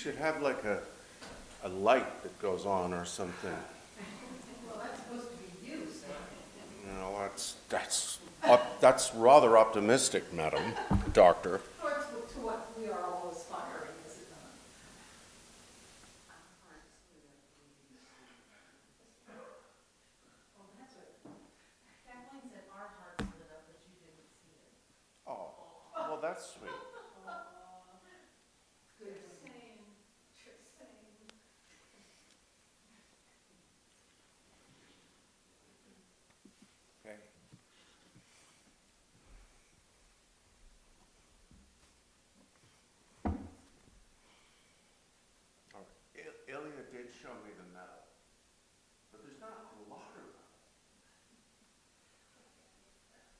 should have like a light that goes on or something. Well, that's supposed to be you, sir. You know, that's rather optimistic, Madam Doctor. Towards to what we are all aspiring, is it not? Oh, that's right. Kathleen said our hearts lit up, but you didn't see it. Oh, well, that's sweet. Good. Same. Same. Okay. All right. Ilya did show me the medal, but there's not a lot of them. I don't really care.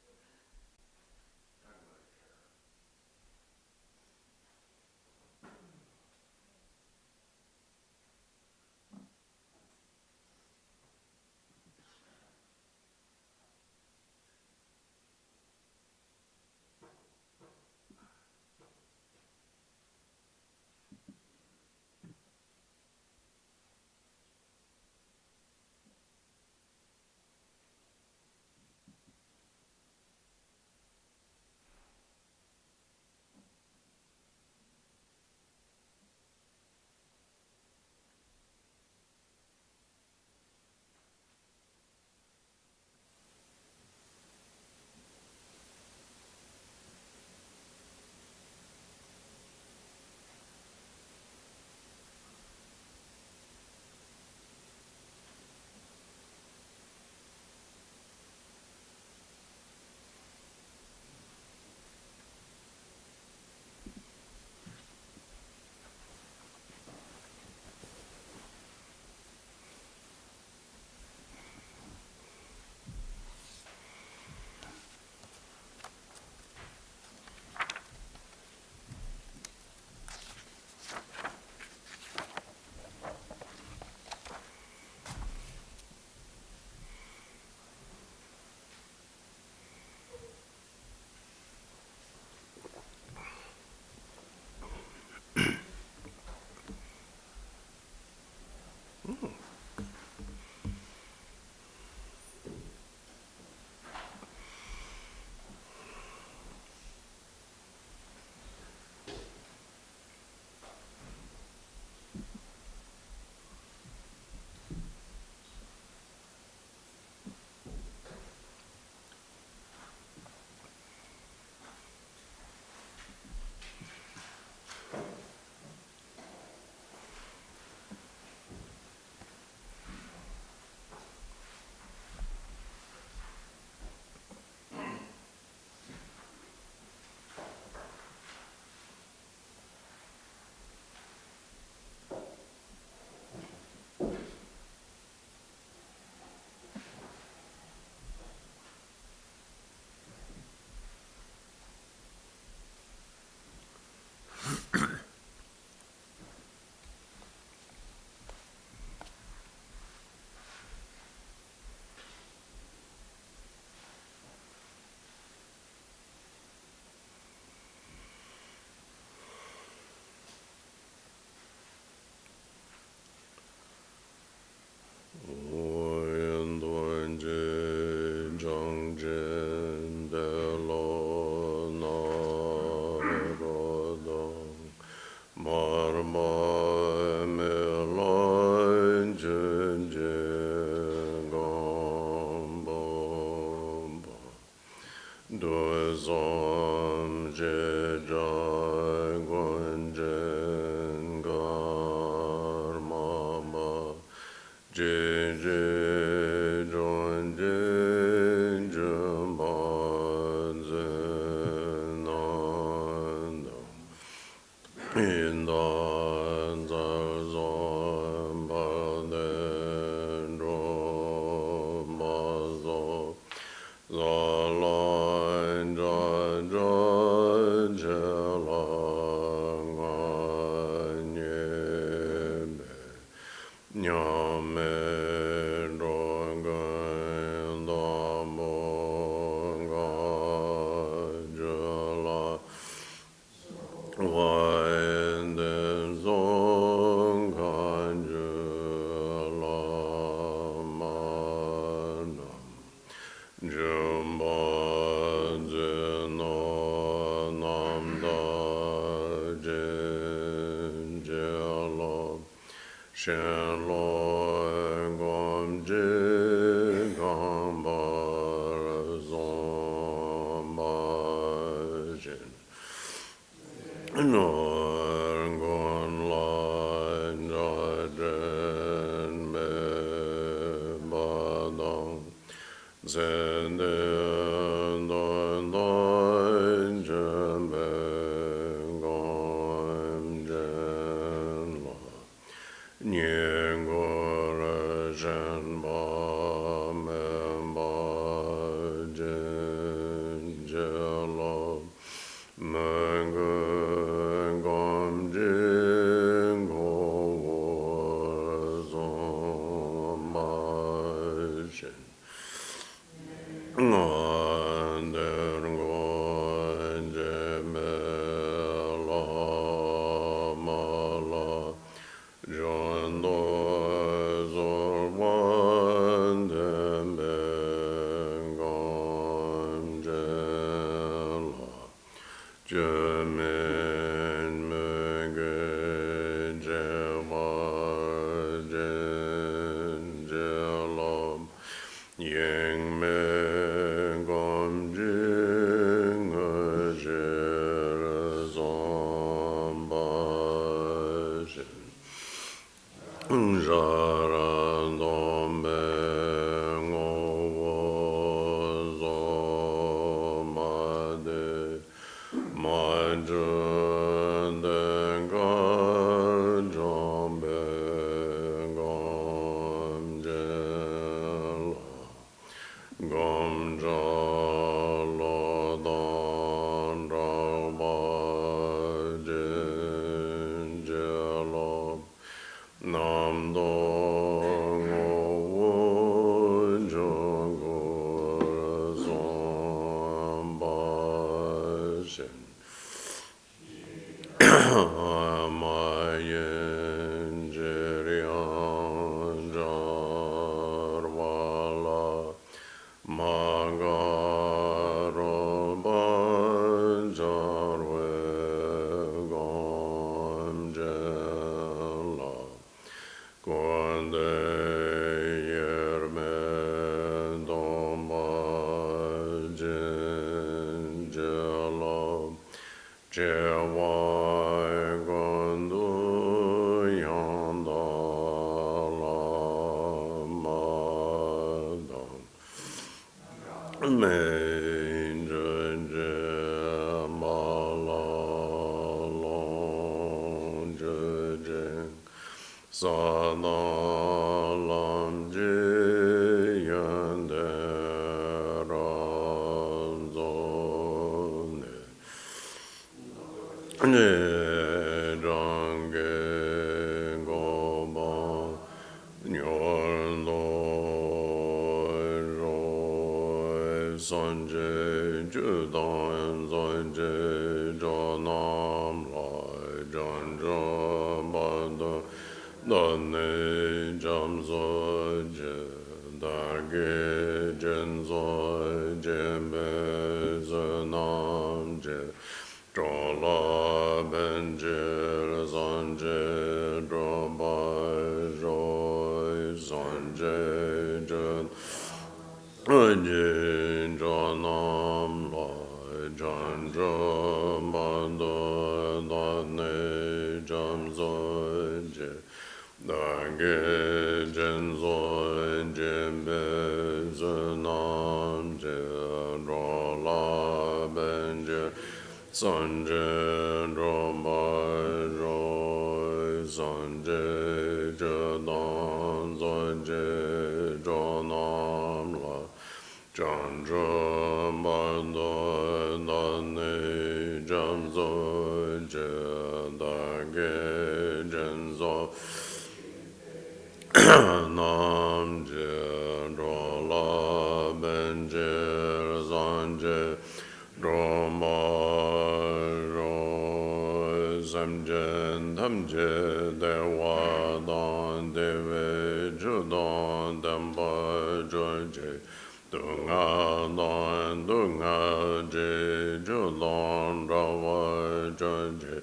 Dunga don dunga je julon rawa je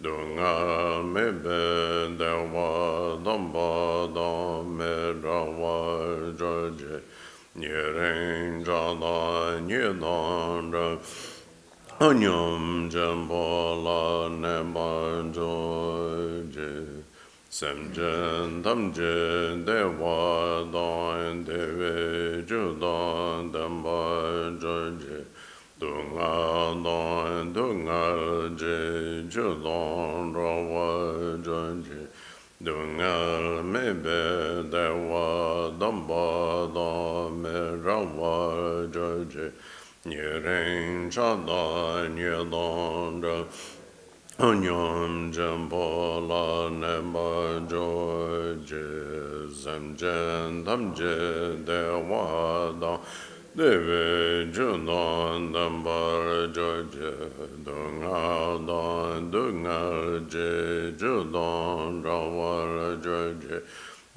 dunga mebe dewa damba dam me rawa je nyering jala nyedan ra anyam jambola nema je Samjen Damjen Dewa Don Deve Judan Damba Joje Dunga Don Dunga Je Judan Rawa Joje Dunga Mebe Dewa Damba Don Me Rawa Joje Nyering Chada Nyedon Anyam Jambola Nema Joje Zamjen Damje Dewa Da Deve Junan Dambar Joje Dunga Dan Dunga Je Judan Rawar Joje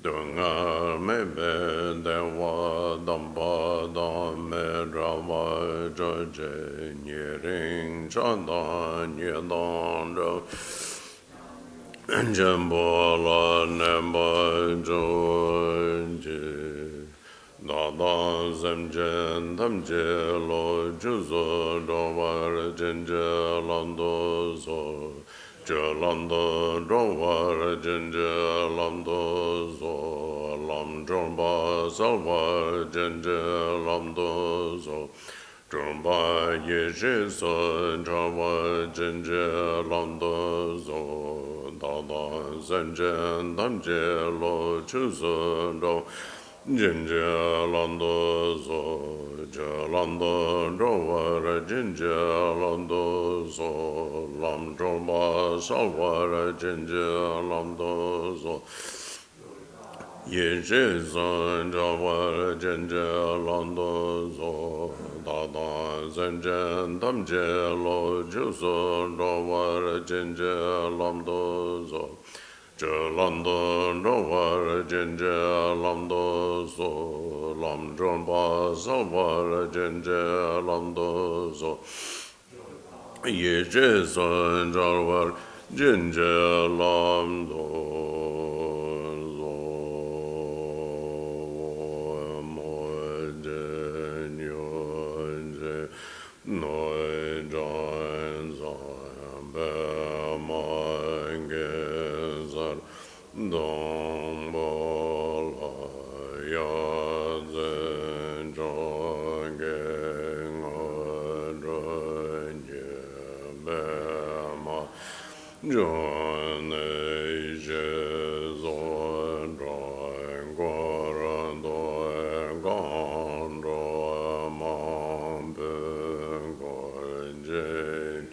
Dunga Mebe Dewa Damba Dame Rawa Joje Nyering Chandan Yedon Ro Jambola Nema Joje Dada Zemjen Damje Lo Juzo Rawar Jenje Lando Zo Lando Drawar Jinja Lando Zo Lam Dromba Salwa Jinja Lando Zo Dromba Yeshe Drawa Jinja Lando Zo Dada Zenjen Damje Lo Chuzo Do Jinja Lando Zo Lando Drawar Jinja Lando Zo Lam Dromba Salwar Jinja Lando Zo Yeshe Drawar Jinja Lando Zo Dada Zenjen Damje Lo Juzo Drawar Jinja Lando Zo Lando Rawar Jinja Lando Zo Lam Dromba Salwar Jinja Lando Zo Yeshe Drawar Jinja Lando Zo Moje Nyoje Noi Jan Zambe Dom Bola Yazen Jongeng Adronye Bema John Zon Drawing Goran Doing Gondro Mamben Gorjane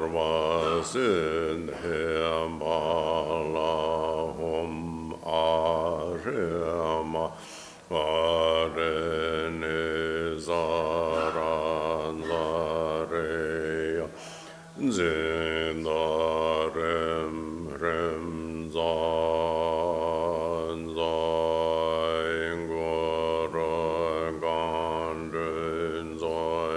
Zarvasin Himbalahum Arima Varene Zaran Zareya Zindarem Rem Zan Zain Gora Gandrin Zan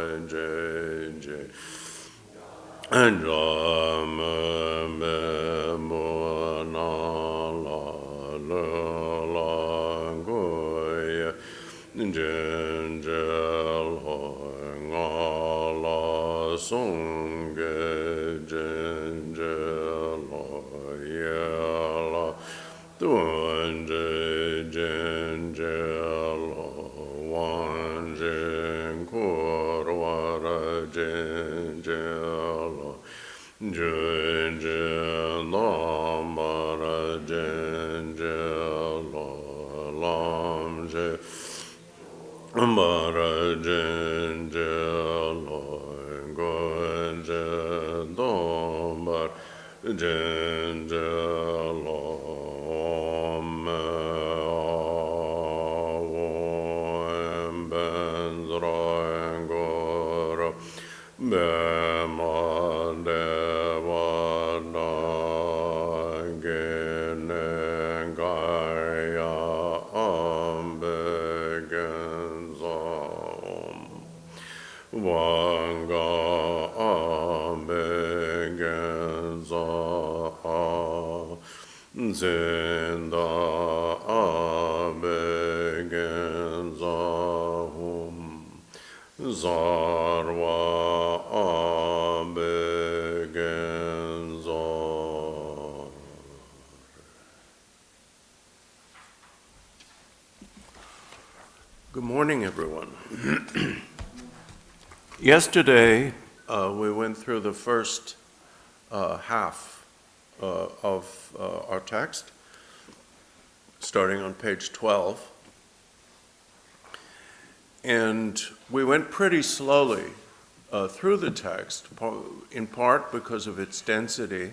Good morning, everyone. Yesterday, we went through the first half of our text, starting on page 12. And we went pretty slowly through the text, in part because of its density,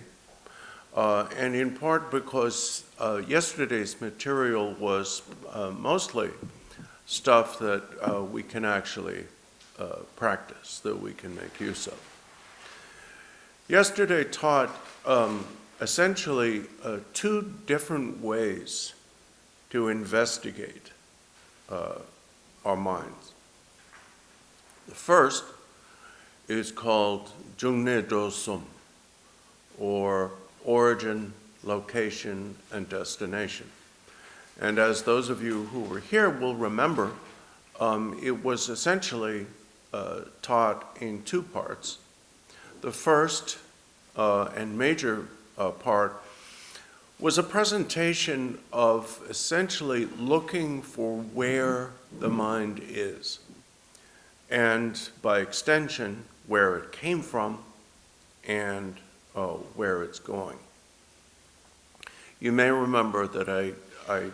and in part because yesterday's material was mostly stuff that we can actually practice, that we can make use of. Yesterday taught essentially two different ways to investigate our minds. The first is called Jungne Dosum, or origin, location, and destination. And as those of you who were here will remember, it was essentially taught in two parts. The first and major part was a presentation of essentially looking for where the mind is, and by extension, where it came from and where it's going. You may remember that I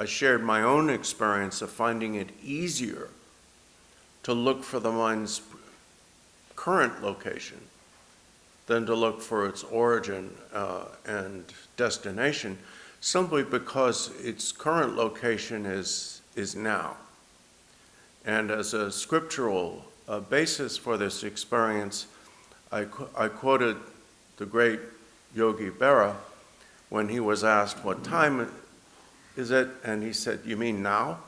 shared my own experience of finding it easier to look for the mind's current location than to look for its origin and destination, simply because its current location is now. And as a scriptural basis for this experience, I quoted the great Yogi Berra when he was asked, "What time is it?" And he said, "You mean now?"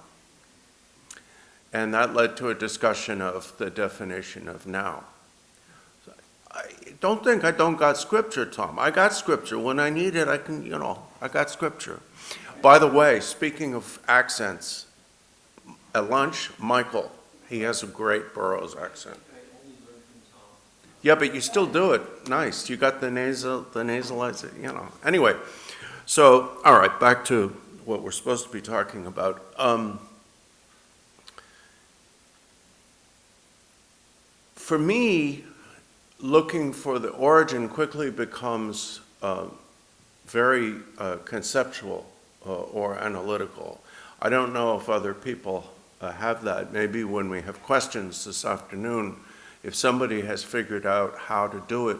And that led to a discussion of the definition of now. Don't think I don't got scripture, Tom. I got scripture. When I need it, I can, I got scripture. By the way, speaking of accents, at lunch, Michael, he has a great Burroughs accent. Yeah, but you still do it. Nice. You got the nasalized, Anyway, so, all right, back to what we're supposed to be talking about. For me, looking for the origin quickly becomes very conceptual or analytical. I don't know if other people have that. Maybe when we have questions this afternoon, if somebody has figured out how to do it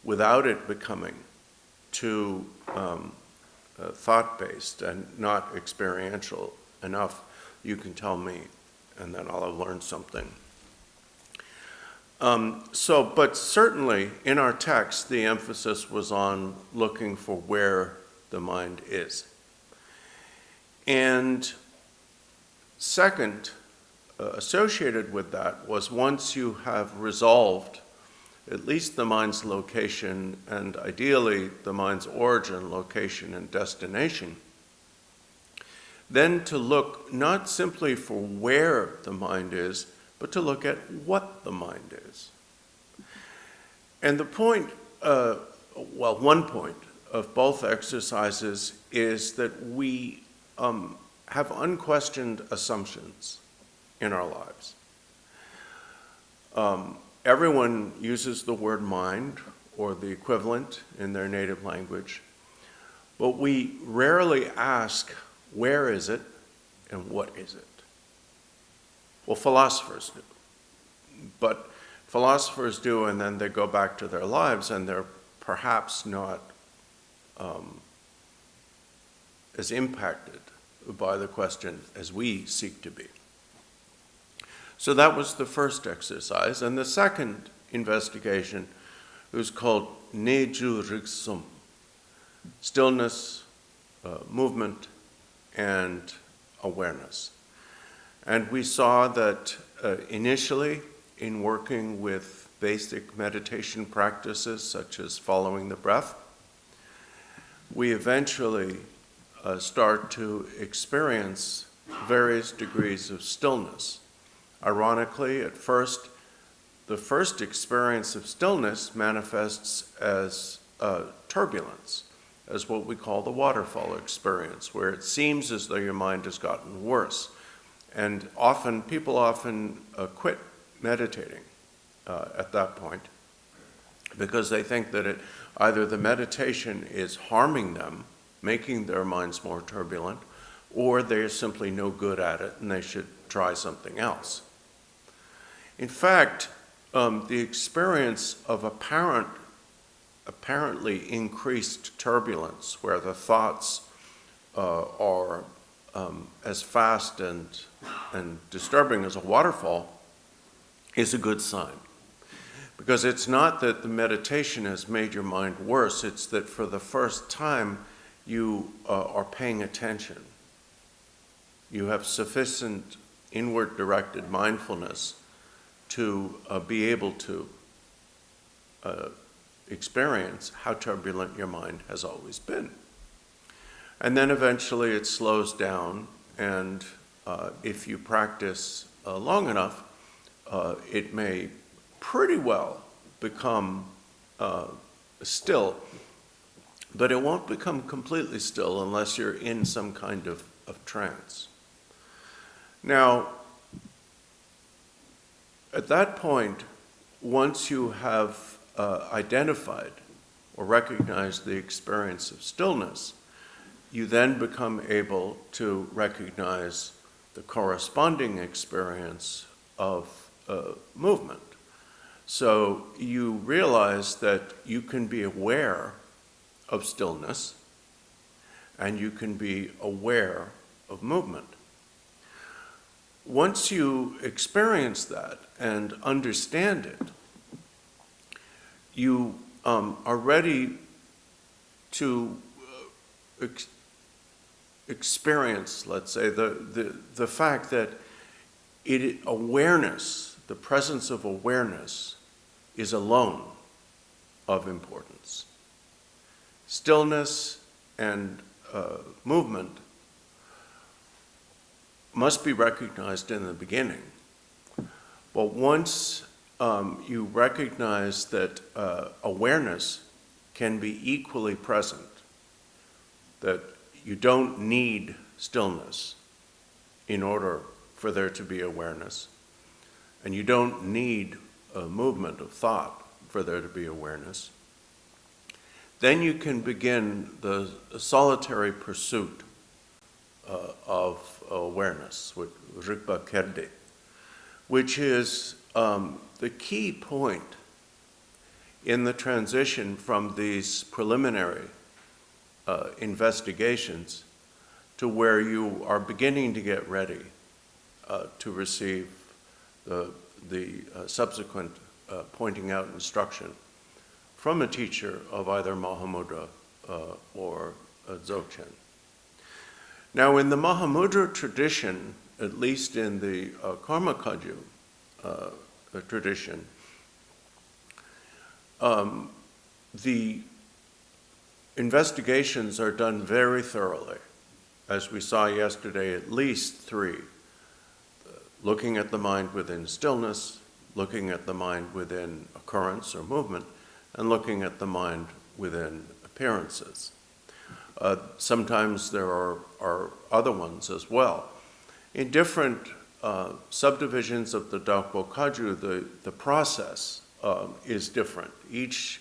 without it becoming too thought-based and not experiential enough, you can tell me, and then I'll have learned something. But certainly in our text, the emphasis was on looking for where the mind is. And second, associated with that was once you have resolved at least the mind's location, and ideally the mind's origin, location, and destination, then to look not simply for where the mind is, but to look at what the mind is. And the point, one point of both exercises is that we have unquestioned assumptions in our lives. Everyone uses the word mind or the equivalent in their native language, but we rarely ask, where is it and what is it? Well, philosophers do. But philosophers do, and then they go back to their lives, and they're perhaps not as impacted by the question as we seek to be. So that was the first exercise. And the second investigation was called Neju Riksum, stillness, movement, and awareness. And we saw that initially, in working with basic meditation practices such as following the breath, we eventually start to experience various degrees of stillness. Ironically, at first, the first experience of stillness manifests as turbulence, as what we call the waterfall experience, where it seems as though your mind has gotten worse. And people often quit meditating at that point because they think that either the meditation is harming them, making their minds more turbulent, or they're simply no good at it and they should try something else. In fact, the experience of apparently increased turbulence, where the thoughts are as fast and disturbing as a waterfall, is a good sign. Because it's not that the meditation has made your mind worse, it's that for the first time you are paying attention. You have sufficient inward-directed mindfulness to be able to experience how turbulent your mind has always been. And then eventually it slows down, and if you practice long enough, it may pretty well become still, but it won't become completely still unless you're in some kind of trance. Now, at that point, once you have identified or recognized the experience of stillness, you then become able to recognize the corresponding experience of movement. So you realize that you can be aware of stillness and you can be aware of movement. Once you experience that and understand it, you are ready to experience, let's say, the fact that awareness, the presence of awareness, is alone of importance. Stillness and movement must be recognized in the beginning. But once you recognize that awareness can be equally present, that you don't need stillness in order for there to be awareness, and you don't need a movement of thought for there to be awareness, then you can begin the solitary pursuit of awareness, with Rigpa Kerde, which is the key point in the transition from these preliminary investigations to where you are beginning to get ready to receive the subsequent pointing out instruction from a teacher of either Mahamudra or Dzogchen. Now, in the Mahamudra tradition, at least in the Karma Kagyu tradition, the investigations are done very thoroughly. As we saw yesterday, at least 3. Looking at the mind within stillness, looking at the mind within occurrence or movement, and looking at the mind within appearances. Sometimes there are other ones as well. In different subdivisions of the Dakpo Kaju, the process is different. Each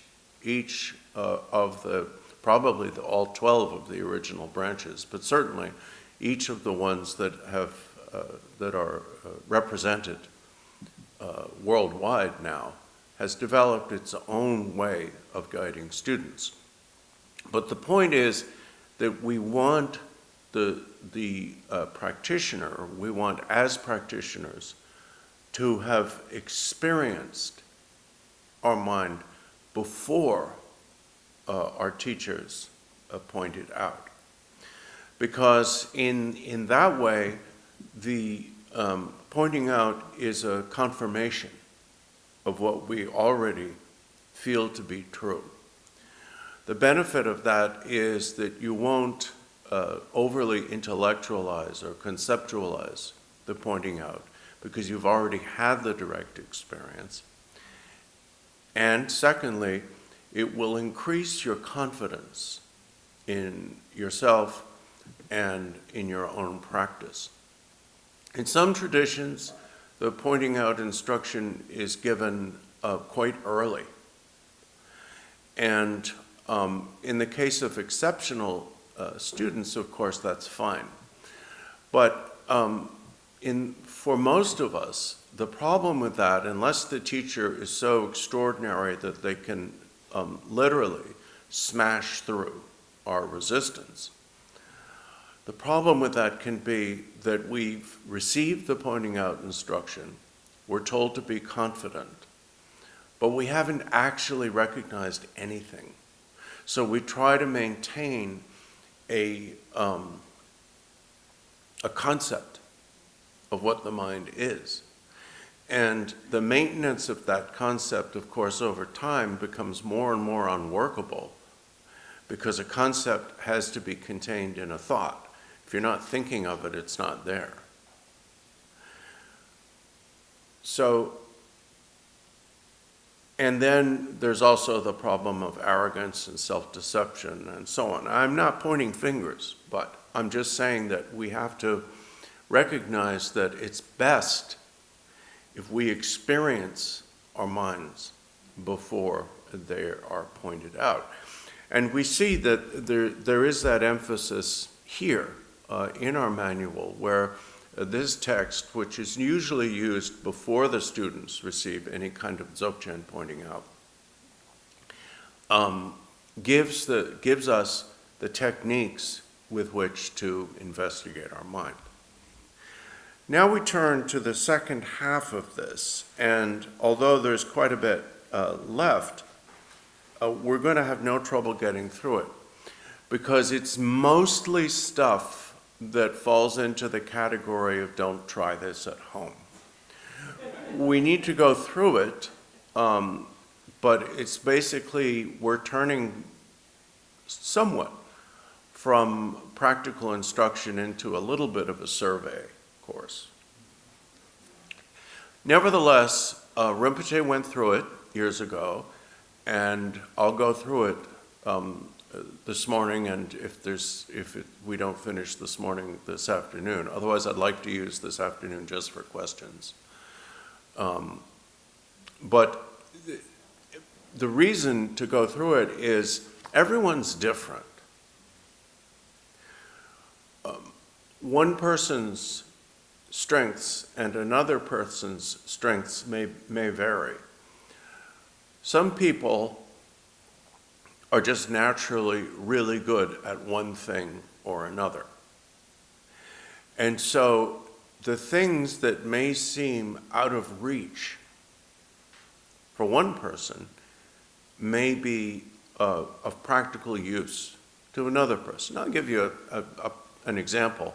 of the, probably all 12 of the original branches, but certainly each of the ones that are represented worldwide now has developed its own way of guiding students. But the point is that we want the practitioner, we want as practitioners to have experienced our mind before our teachers point it out. Because in that way, the pointing out is a confirmation of what we already feel to be true. The benefit of that is that you won't overly intellectualize or conceptualize the pointing out because you've already had the direct experience. And secondly, it will increase your confidence in yourself and in your own practice. In some traditions, the pointing out instruction is given quite early. And in the case of exceptional students, of course, that's fine. But for most of us, the problem with that, unless the teacher is so extraordinary that they can literally smash through our resistance, the problem with that can be that we've received the pointing out instruction, we're told to be confident, but we haven't actually recognized anything. So we try to maintain a concept of what the mind is. And the maintenance of that concept, of course, over time becomes more and more unworkable because a concept has to be contained in a thought. If you're not thinking of it, it's not there. So, and then there's also the problem of arrogance and self-deception and so on. I'm not pointing fingers, but I'm just saying that we have to recognize that it's best if we experience our minds before they are pointed out. And we see that there is that emphasis here in our manual where this text, which is usually used before the students receive any kind of dzogchen pointing out, gives us the techniques with which to investigate our mind. Now we turn to the second half of this, and although there's quite a bit left, we're going to have no trouble getting through it, because it's mostly stuff that falls into the category of don't try this at home. We need to go through it, but it's basically we're turning somewhat from practical instruction into a little bit of a survey course. Nevertheless, Rinpoche went through it years ago, and I'll go through it this morning, and we don't finish this morning, this afternoon. Otherwise, I'd like to use this afternoon just for questions. But the reason to go through it is everyone's different. One person's strengths and another person's strengths may vary. Some people are just naturally really good at one thing or another. And so the things that may seem out of reach for one person may be of practical use to another person. I'll give you an example.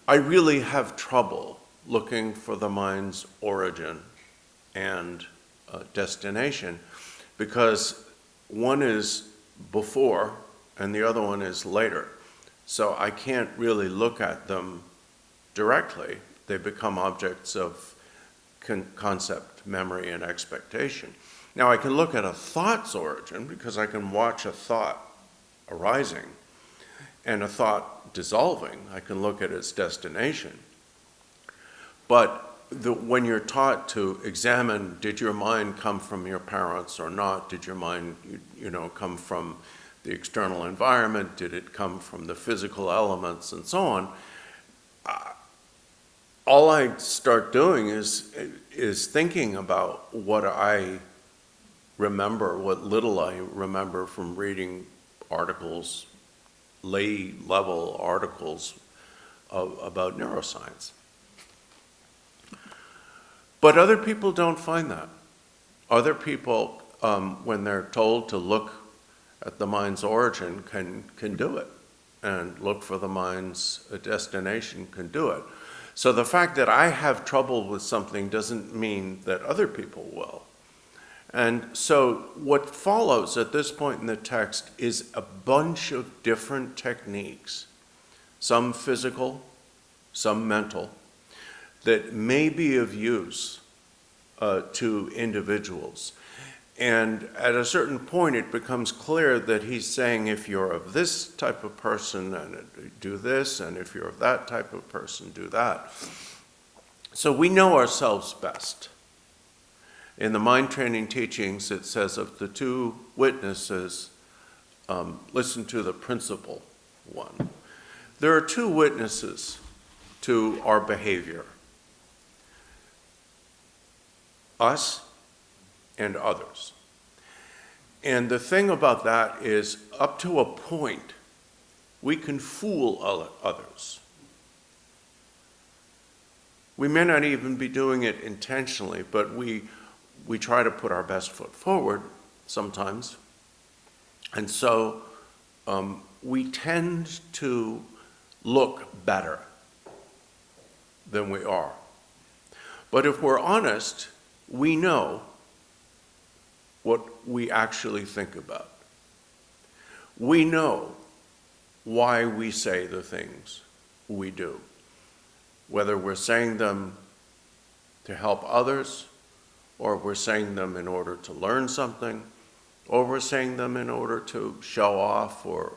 I really have trouble looking for the mind's origin and destination because one is before and the other one is later. So I can't really look at them directly. They become objects of concept, memory, and expectation. Now I can look at a thought's origin because I can watch a thought arising and a thought dissolving. I can look at its destination. But when you're taught to examine, did your mind come from your parents or not? Did your mind, come from the external environment? Did it come from the physical elements and so on? All I start doing is thinking about what I remember, what little I remember from reading articles, lay-level articles about neuroscience. But other people don't find that. Other people, when they're told to look at the mind's origin, can do it, and look for the mind's destination can do it. So the fact that I have trouble with something doesn't mean that other people will. And so what follows at this point in the text is a bunch of different techniques, some physical, some mental, that may be of use to individuals. And at a certain point, it becomes clear that he's saying, if you're of this type of person, and do this, and if you're of that type of person, do that. So we know ourselves best. In the mind training teachings, it says of the two witnesses, listen to the principal one. There are two witnesses to our behavior: us and others. And the thing about that is, up to a point, we can fool others. We may not even be doing it intentionally, but we try to put our best foot forward sometimes. And so we tend to look better than we are. But if we're honest, we know what we actually think about. We know why we say the things we do, whether we're saying them to help others, or we're saying them in order to learn something, or we're saying them in order to show off or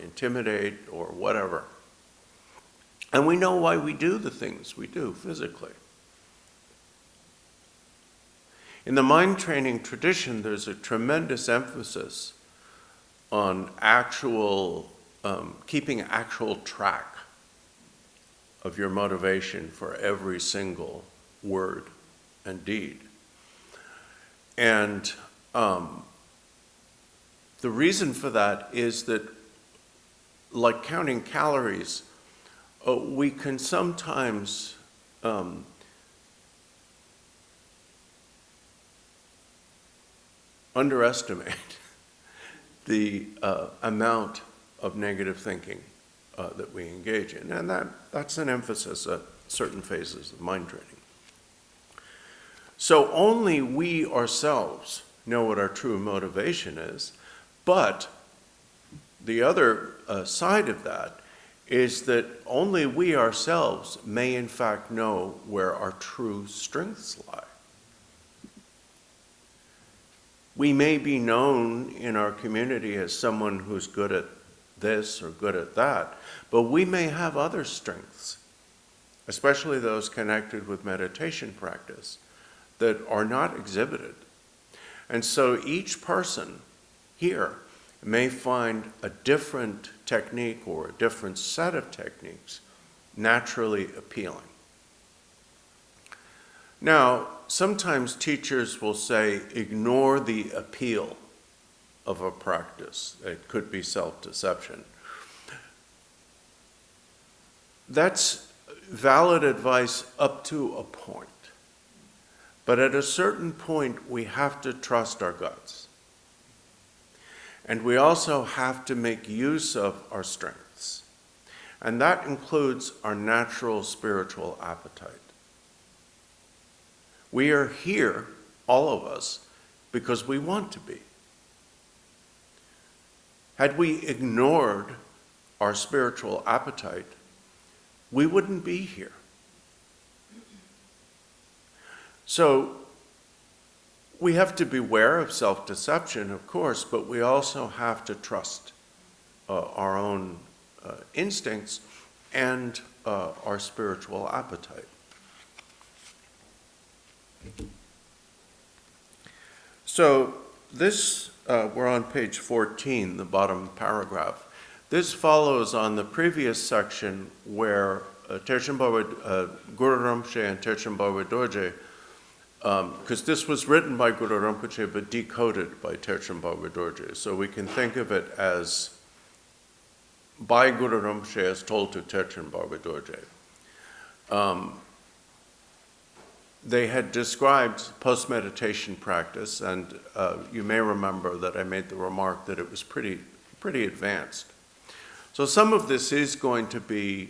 intimidate or whatever. And we know why we do the things we do physically. In the mind training tradition, there's a tremendous emphasis on keeping actual track of your motivation for every single word and deed. And the reason for that is that, like counting calories, we can sometimes underestimate the amount of negative thinking that we engage in. And that's an emphasis at certain phases of mind training. So only we ourselves know what our true motivation is, but the other side of that is that only we ourselves may in fact know where our true strengths lie. We may be known in our community as someone who's good at this or good at that, but we may have other strengths, especially those connected with meditation practice, that are not exhibited. And so each person here may find a different technique or a different set of techniques naturally appealing. Now, sometimes teachers will say, ignore the appeal of a practice. It could be self-deception. That's valid advice up to a point. But at a certain point, we have to trust our guts. And we also have to make use of our strengths. And that includes our natural spiritual appetite. We are here, all of us, because we want to be. Had we ignored our spiritual appetite, we wouldn't be here. So we have to beware of self-deception, of course, but we also have to trust our own instincts and our spiritual appetite. So this, we're on page 14, the bottom paragraph. This follows on the previous section where Terchen Barway, Guru Rinpoche and Terchen Barway Dorje, because this was written by Guru Rinpoche but decoded by Terchen Barway Dorje. So we can think of it as by Guru Rinpoche as told to Terchen Barway Dorje. They had described post-meditation practice, and you may remember that I made the remark that it was pretty advanced. So some of this is going to be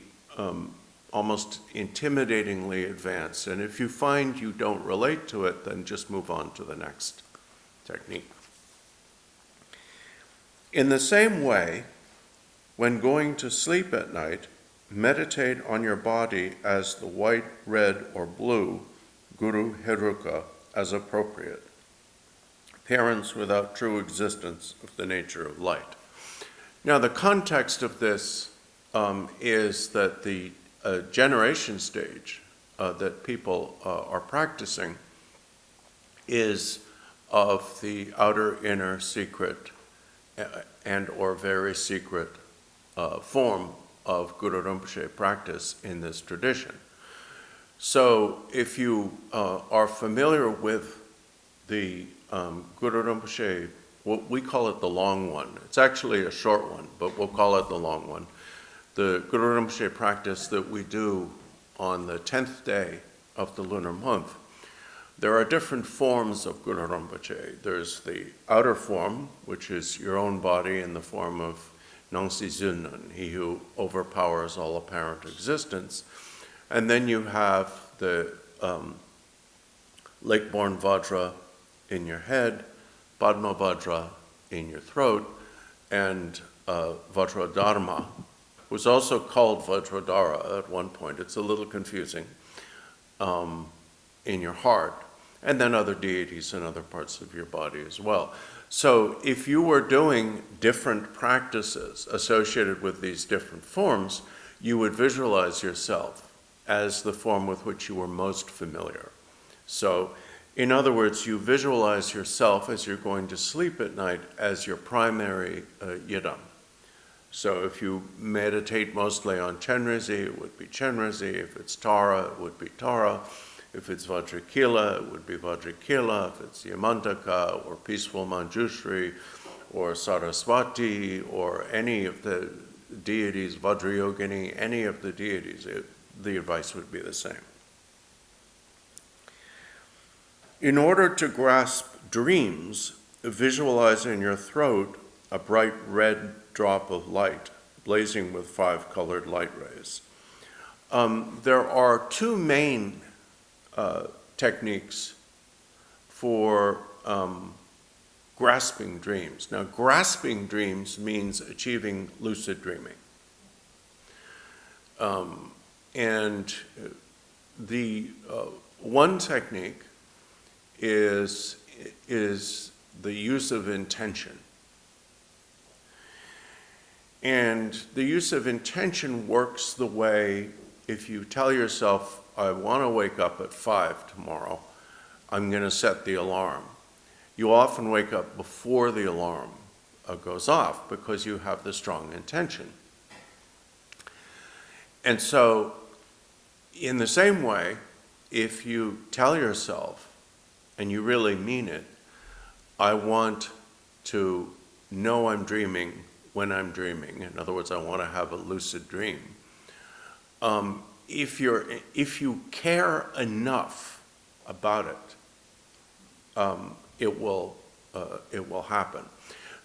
almost intimidatingly advanced, and if you find you don't relate to it, then just move on to the next technique. In the same way, when going to sleep at night, meditate on your body as the white, red, or blue Guru Heruka as appropriate, appearance without true existence of the nature of light. Now, the context of this is that the generation stage that people are practicing is of the outer, inner, secret, and or very secret form of Guru Rinpoche practice in this tradition. So if you are familiar with the Guru Rinpoche, we call it the long one. It's actually a short one, but we'll call it the long one. The Guru Rinpoche practice that we do on the 10th day of the lunar month. There are different forms of Guru Rinpoche. There's the outer form, which is your own body in the form of Nongsi Zunnan, he who overpowers all apparent existence. And then you have the lake-born Vajra in your head, Padma Vajra in your throat, and Vajradharma, was also called Vidyadhara at one point. It's a little confusing, in your heart, and then other deities in other parts of your body as well. So if you were doing different practices associated with these different forms, you would visualize yourself as the form with which you were most familiar. So, in other words, you visualize yourself as you're going to sleep at night as your primary yidam. So if you meditate mostly on Chenrezig, it would be Chenrezig. If it's Tara, it would be Tara. If it's Vajrakila, it would be Vajrakila. If it's Yamantaka, or Peaceful Manjushri, or Saraswati, or any of the deities, Vajrayogini, any of the deities, the advice would be the same. In order to grasp dreams, visualize in your throat a bright red drop of light, blazing with 5 colored light rays. There are 2 main techniques for grasping dreams. Now, grasping dreams means achieving lucid dreaming. And the one technique is the use of intention. And the use of intention works the way, if you tell yourself, I want to wake up at 5 tomorrow, I'm going to set the alarm. You often wake up before the alarm goes off because you have the strong intention. And so, in the same way, if you tell yourself, and you really mean it, I want to know I'm dreaming when I'm dreaming. In other words, I want to have a lucid dream. If you care enough about it, it will happen.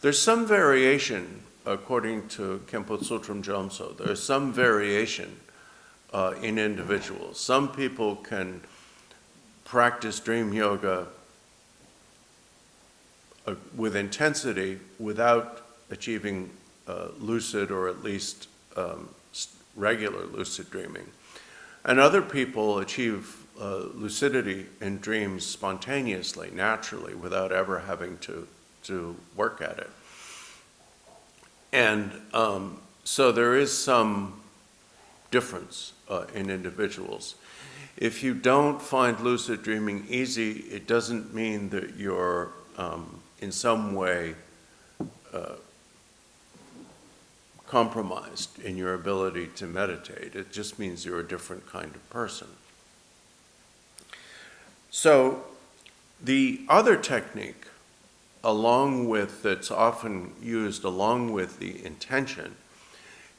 There's some variation, according to Khenpo Sutram Gyamtso, there's some variation in individuals. Some people can practice dream yoga with intensity without achieving lucid or at least regular lucid dreaming. And other people achieve lucidity in dreams spontaneously, naturally, without ever having to work at it. And so there is some difference in individuals. If you don't find lucid dreaming easy, it doesn't mean that you're in some way compromised in your ability to meditate. It just means you're a different kind of person. So the other technique, that's often used along with the intention,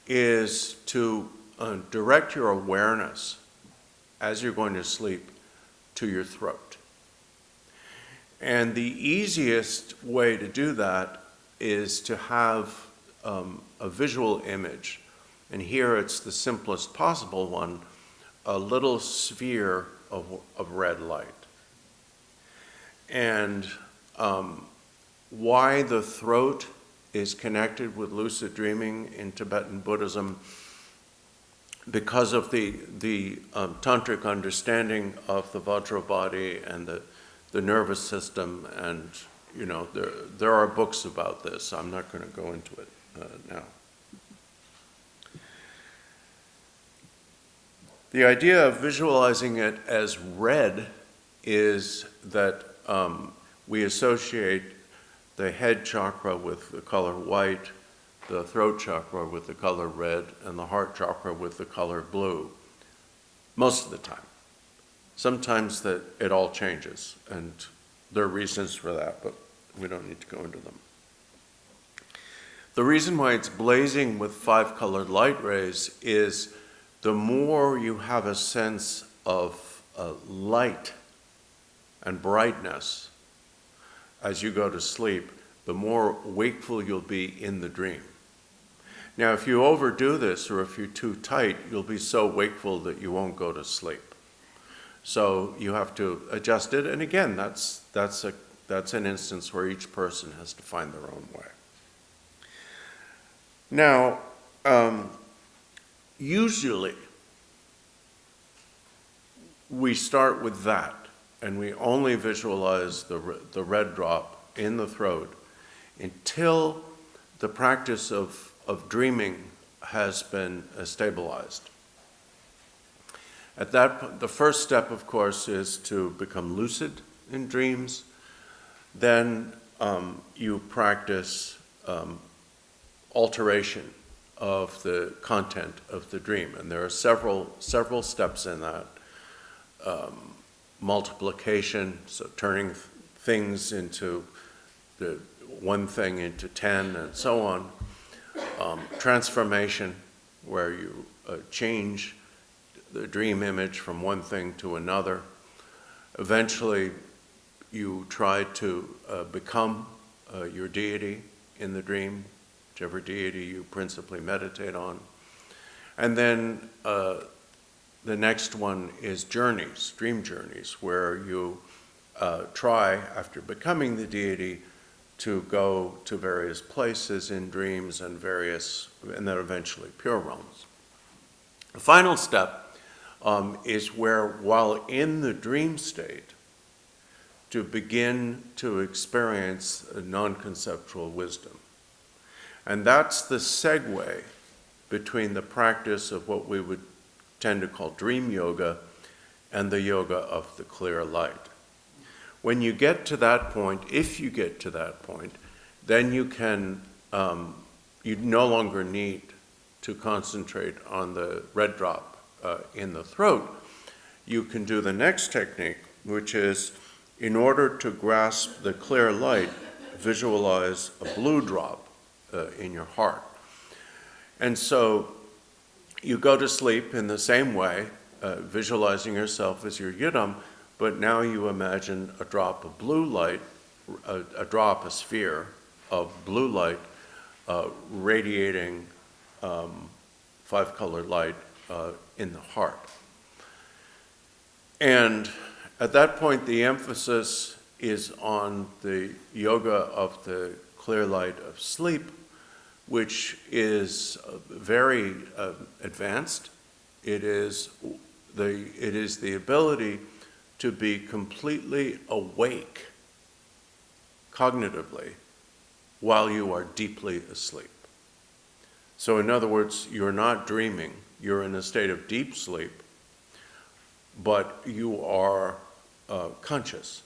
is to direct your awareness as you're going to sleep to your throat. And the easiest way to do that is to have a visual image. And here it's the simplest possible one, a little sphere of red light. And why the throat is connected with lucid dreaming in Tibetan Buddhism, because of the tantric understanding of the Vajra body and the nervous system, and there are books about this. I'm not going to go into it now. The idea of visualizing it as red is that we associate the head chakra with the color white, the throat chakra with the color red, and the heart chakra with the color blue, most of the time. Sometimes that it all changes, and there are reasons for that, but we don't need to go into them. The reason why it's blazing with 5 colored light rays is the more you have a sense of light and brightness as you go to sleep, the more wakeful you'll be in the dream. Now, if you overdo this, or if you're too tight, you'll be so wakeful that you won't go to sleep. So you have to adjust it, and again, that's an instance where each person has to find their own way. Now, usually we start with that, and we only visualize the red drop in the throat until the practice of dreaming has been stabilized. At that point, the first step, of course, is to become lucid in dreams. Then you practice alteration of the content of the dream, and there are several steps in that. Multiplication, so turning things into the one thing into 10 and so on. Transformation, where you change the dream image from one thing to another. Eventually, you try to become your deity in the dream, whichever deity you principally meditate on. And then the next one is journeys, dream journeys, where you try, after becoming the deity, to go to various places in dreams and then eventually pure realms. The final step is where, while in the dream state, to begin to experience a non-conceptual wisdom. And that's the segue between the practice of what we would tend to call dream yoga and the yoga of the clear light. When you get to that point, if you get to that point, then you can, you no longer need to concentrate on the red drop in the throat. You can do the next technique, which is, in order to grasp the clear light, visualize a blue drop in your heart. And so you go to sleep in the same way, visualizing yourself as your yidam, but now you imagine a drop of blue light, a sphere of blue light radiating 5-colored light in the heart. And at that point, the emphasis is on the yoga of the clear light of sleep, which is very advanced. It is the ability to be completely awake cognitively while you are deeply asleep. So in other words, you're not dreaming, you're in a state of deep sleep, but you are conscious.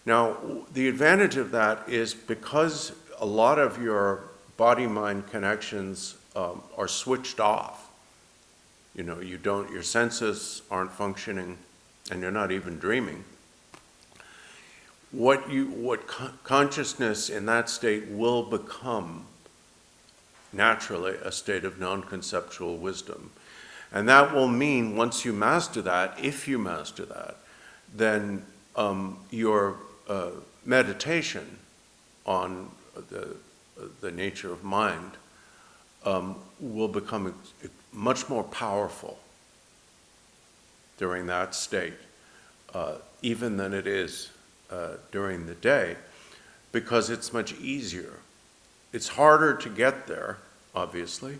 Now, the advantage of that is because a lot of your body-mind connections are switched off. You know, your senses aren't functioning, and you're not even dreaming. What consciousness in that state will become naturally a state of non-conceptual wisdom. And that will mean once you master that, if you master that, then your meditation on the nature of mind will become much more powerful during that state, even than it is during the day, because it's much easier. It's harder to get there, obviously,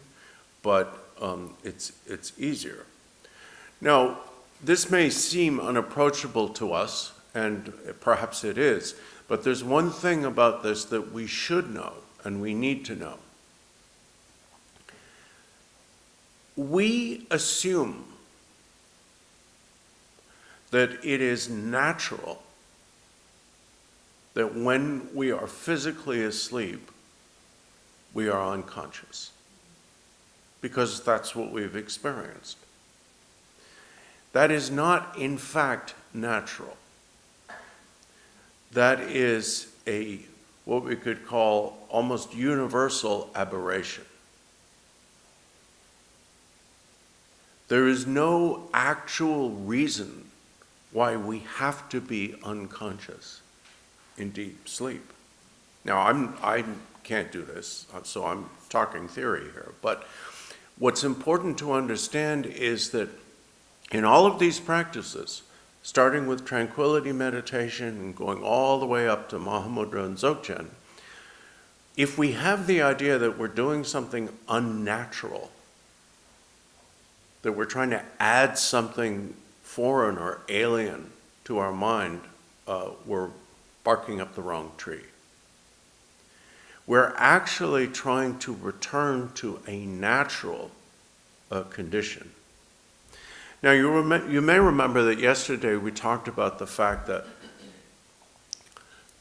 but it's easier. Now, this may seem unapproachable to us, and perhaps it is, but there's one thing about this that we should know, and we need to know. We assume that it is natural that when we are physically asleep, we are unconscious, because that's what we've experienced. That is not, in fact, natural. That is what we could call almost universal aberration. There is no actual reason why we have to be unconscious in deep sleep. Now, I can't do this, so I'm talking theory here, but what's important to understand is that in all of these practices, starting with tranquility meditation and going all the way up to Mahamudra and Dzogchen, if we have the idea that we're doing something unnatural, that we're trying to add something foreign or alien to our mind, we're barking up the wrong tree. We're actually trying to return to a natural condition. Now, you may remember that yesterday we talked about the fact that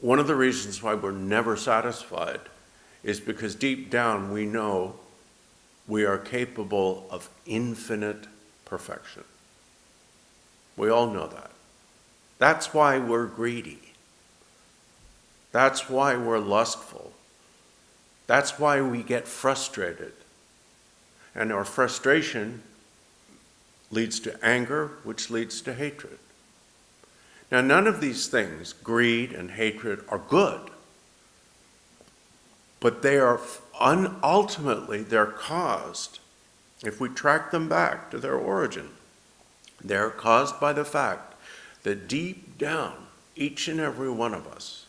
one of the reasons why we're never satisfied is because deep down we know we are capable of infinite perfection. We all know that. That's why we're greedy. That's why we're lustful. That's why we get frustrated. And our frustration leads to anger, which leads to hatred. Now, none of these things, greed and hatred, are good. But they are, ultimately, they're caused, if we track them back to their origin, they're caused by the fact that deep down, each and every one of us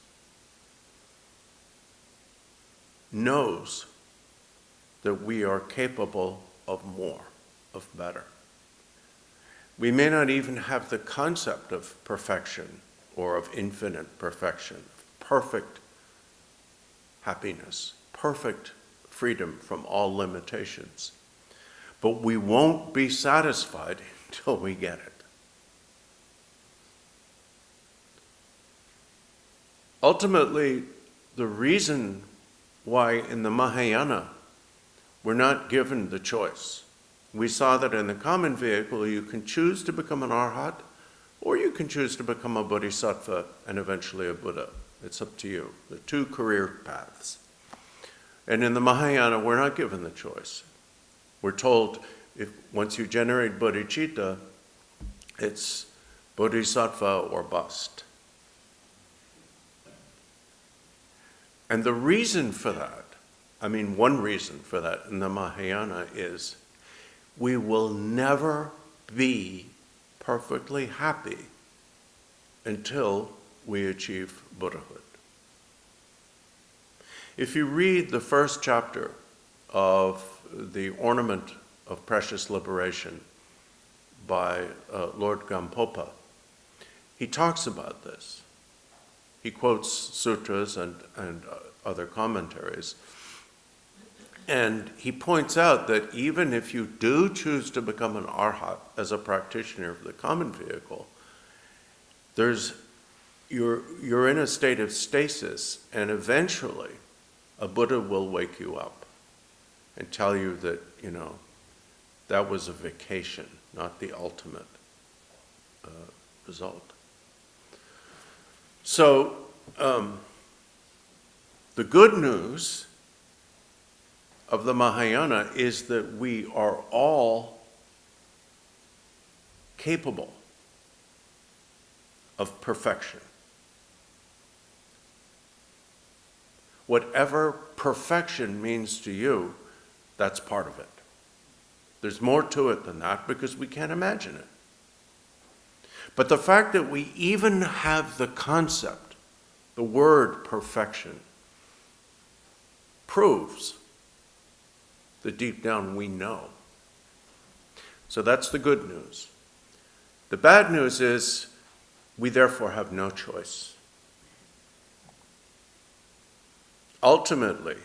knows that we are capable of more, of better. We may not even have the concept of perfection or of infinite perfection, perfect happiness, perfect freedom from all limitations. But we won't be satisfied until we get it. Ultimately, the reason why in the Mahayana we're not given the choice. We saw that in the common vehicle you can choose to become an arhat, or you can choose to become a bodhisattva and eventually a Buddha. It's up to you, the two career paths. And in the Mahayana, we're not given the choice. We're told once you generate bodhicitta, it's bodhisattva or bust. And the reason for that, one reason for that in the Mahayana is we will never be perfectly happy until we achieve Buddhahood. If you read the first chapter of The Ornament of Precious Liberation by Lord Gampopa, he talks about this. He quotes sutras and other commentaries. And he points out that even if you do choose to become an arhat as a practitioner of the common vehicle, you're in a state of stasis, and eventually a Buddha will wake you up and tell you that, that was a vacation, not the ultimate result. So, the good news of the Mahayana is that we are all capable of perfection. Whatever perfection means to you, that's part of it. There's more to it than that because we can't imagine it. But the fact that we even have the concept, the word perfection, proves that deep down we know. So that's the good news. The bad news is we therefore have no choice. Ultimately,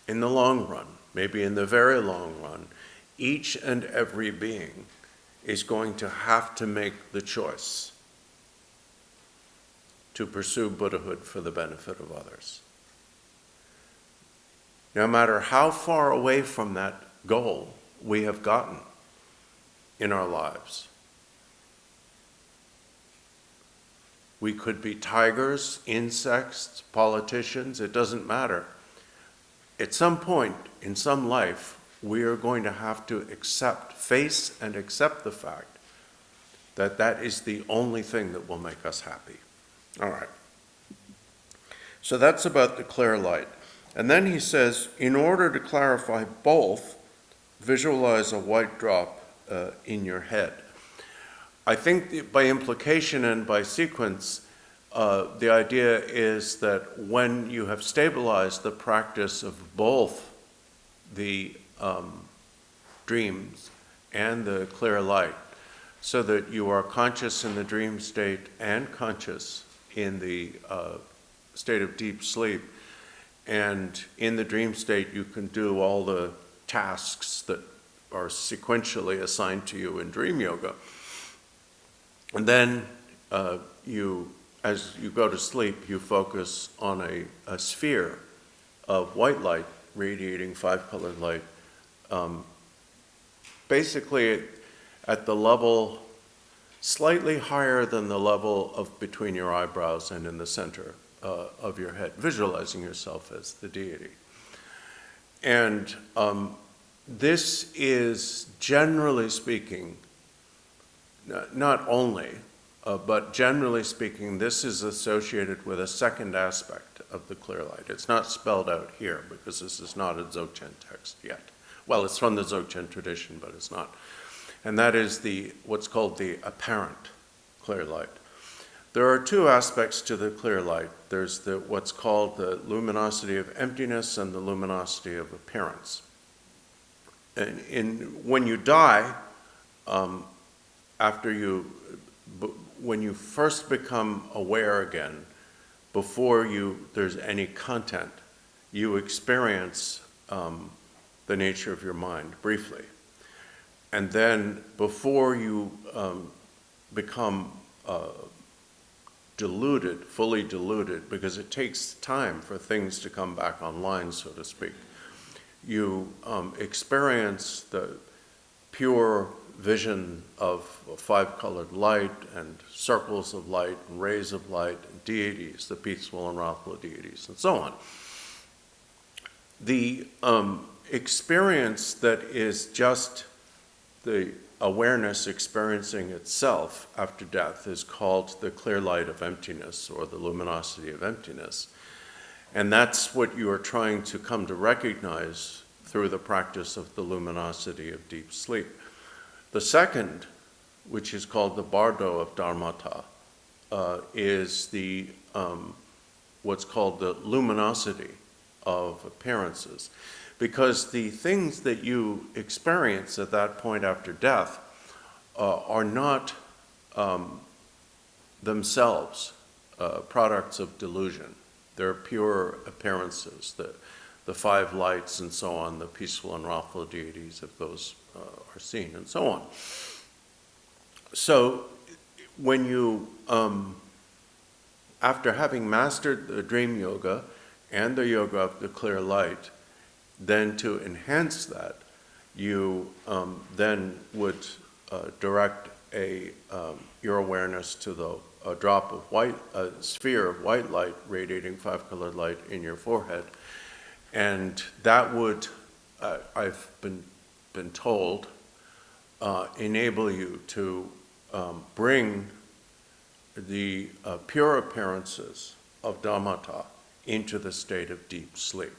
in the long run, maybe in the very long run, each and every being is going to have to make the choice to pursue Buddhahood for the benefit of others. No matter how far away from that goal we have gotten in our lives. We could be tigers, insects, politicians, it doesn't matter. At some point in some life, we are going to have to face and accept the fact that that is the only thing that will make us happy. All right. So that's about the clear light. And then he says, in order to clarify both, visualize a white drop in your head. I think by implication and by sequence, the idea is that when you have stabilized the practice of both the dreams and the clear light, so that you are conscious in the dream state and conscious in the state of deep sleep, and in the dream state you can do all the tasks that are sequentially assigned to you in dream yoga. And then as you go to sleep, you focus on a sphere of white light, radiating five-colored light, basically at the level slightly higher than the level of between your eyebrows and in the center of your head, visualizing yourself as the deity. And this is, generally speaking, not only, but generally speaking, this is associated with a second aspect of the clear light. It's not spelled out here because this is not a Dzogchen text yet. Well, it's from the Dzogchen tradition, but it's not. And that is what's called the apparent clear light. There are two aspects to the clear light. There's what's called the luminosity of emptiness and the luminosity of appearance. And when you die, when you first become aware again, before there's any content, you experience the nature of your mind briefly. And then before you become deluded, fully deluded, because it takes time for things to come back online, so to speak, you experience the pure vision of five-colored light and circles of light and rays of light and deities, the peaceful and wrathful deities, and so on. The experience that is just the awareness experiencing itself after death is called the clear light of emptiness, or the luminosity of emptiness. And that's what you are trying to come to recognize through the practice of the luminosity of deep sleep. The second, which is called the Bardo of Dharmata, is the what's called the luminosity of appearances. Because the things that you experience at that point after death are not themselves products of delusion. They're pure appearances, the five lights and so on, the peaceful and wrathful deities, if those are seen, and so on. So when you, after having mastered the dream yoga and the yoga of the clear light, then to enhance that, you then would direct your awareness to a drop of white, a sphere of white light radiating five-colored light in your forehead, and that would, I've been told, enable you to bring the pure appearances of Dhammata into the state of deep sleep.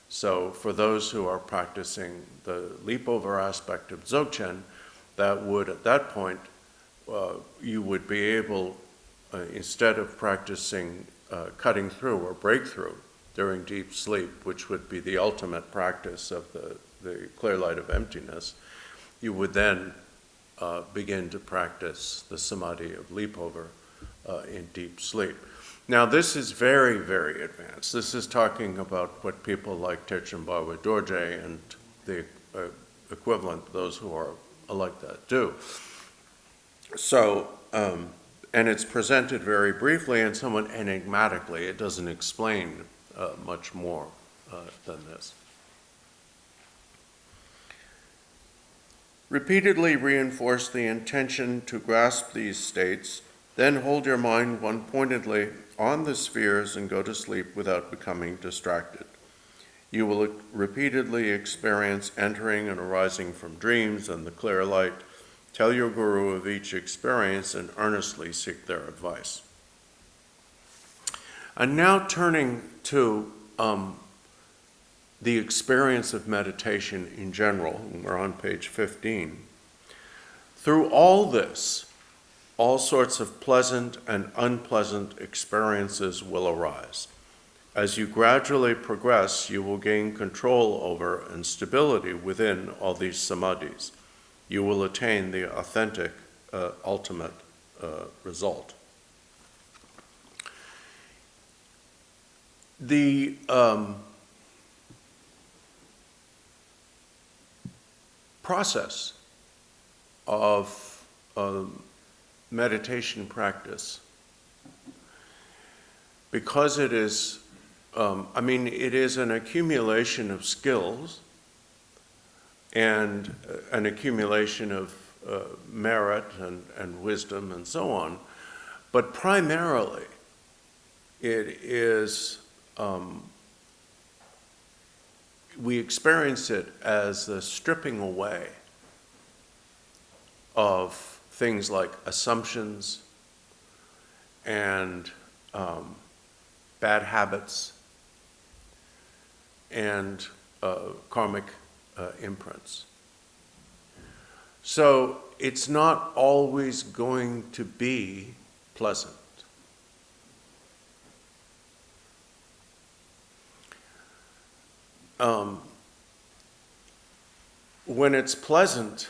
So for those who are practicing the leap-over aspect of Dzogchen, that would, at that point, you would be able, instead of practicing cutting through or breakthrough during deep sleep, which would be the ultimate practice of the clear light of emptiness, you would then begin to practice the samadhi of leap-over in deep sleep. Now, this is very, very advanced. This is talking about what people like Terchen Barway Dorje and the equivalent, those who are like that, do. So, and it's presented very briefly and somewhat enigmatically. It doesn't explain much more than this. Repeatedly reinforce the intention to grasp these states, then hold your mind one-pointedly on the spheres and go to sleep without becoming distracted. You will repeatedly experience entering and arising from dreams and the clear light. Tell your guru of each experience and earnestly seek their advice. And now turning to the experience of meditation in general, and we're on page 15. Through all this, all sorts of pleasant and unpleasant experiences will arise. As you gradually progress, you will gain control over and stability within all these samadhis. You will attain the authentic, ultimate result. The process of meditation practice, because it is, it is an accumulation of skills and an accumulation of merit and wisdom and so on, but primarily it is, we experience it as the stripping away of things like assumptions and bad habits and karmic imprints. So it's not always going to be pleasant. When it's pleasant,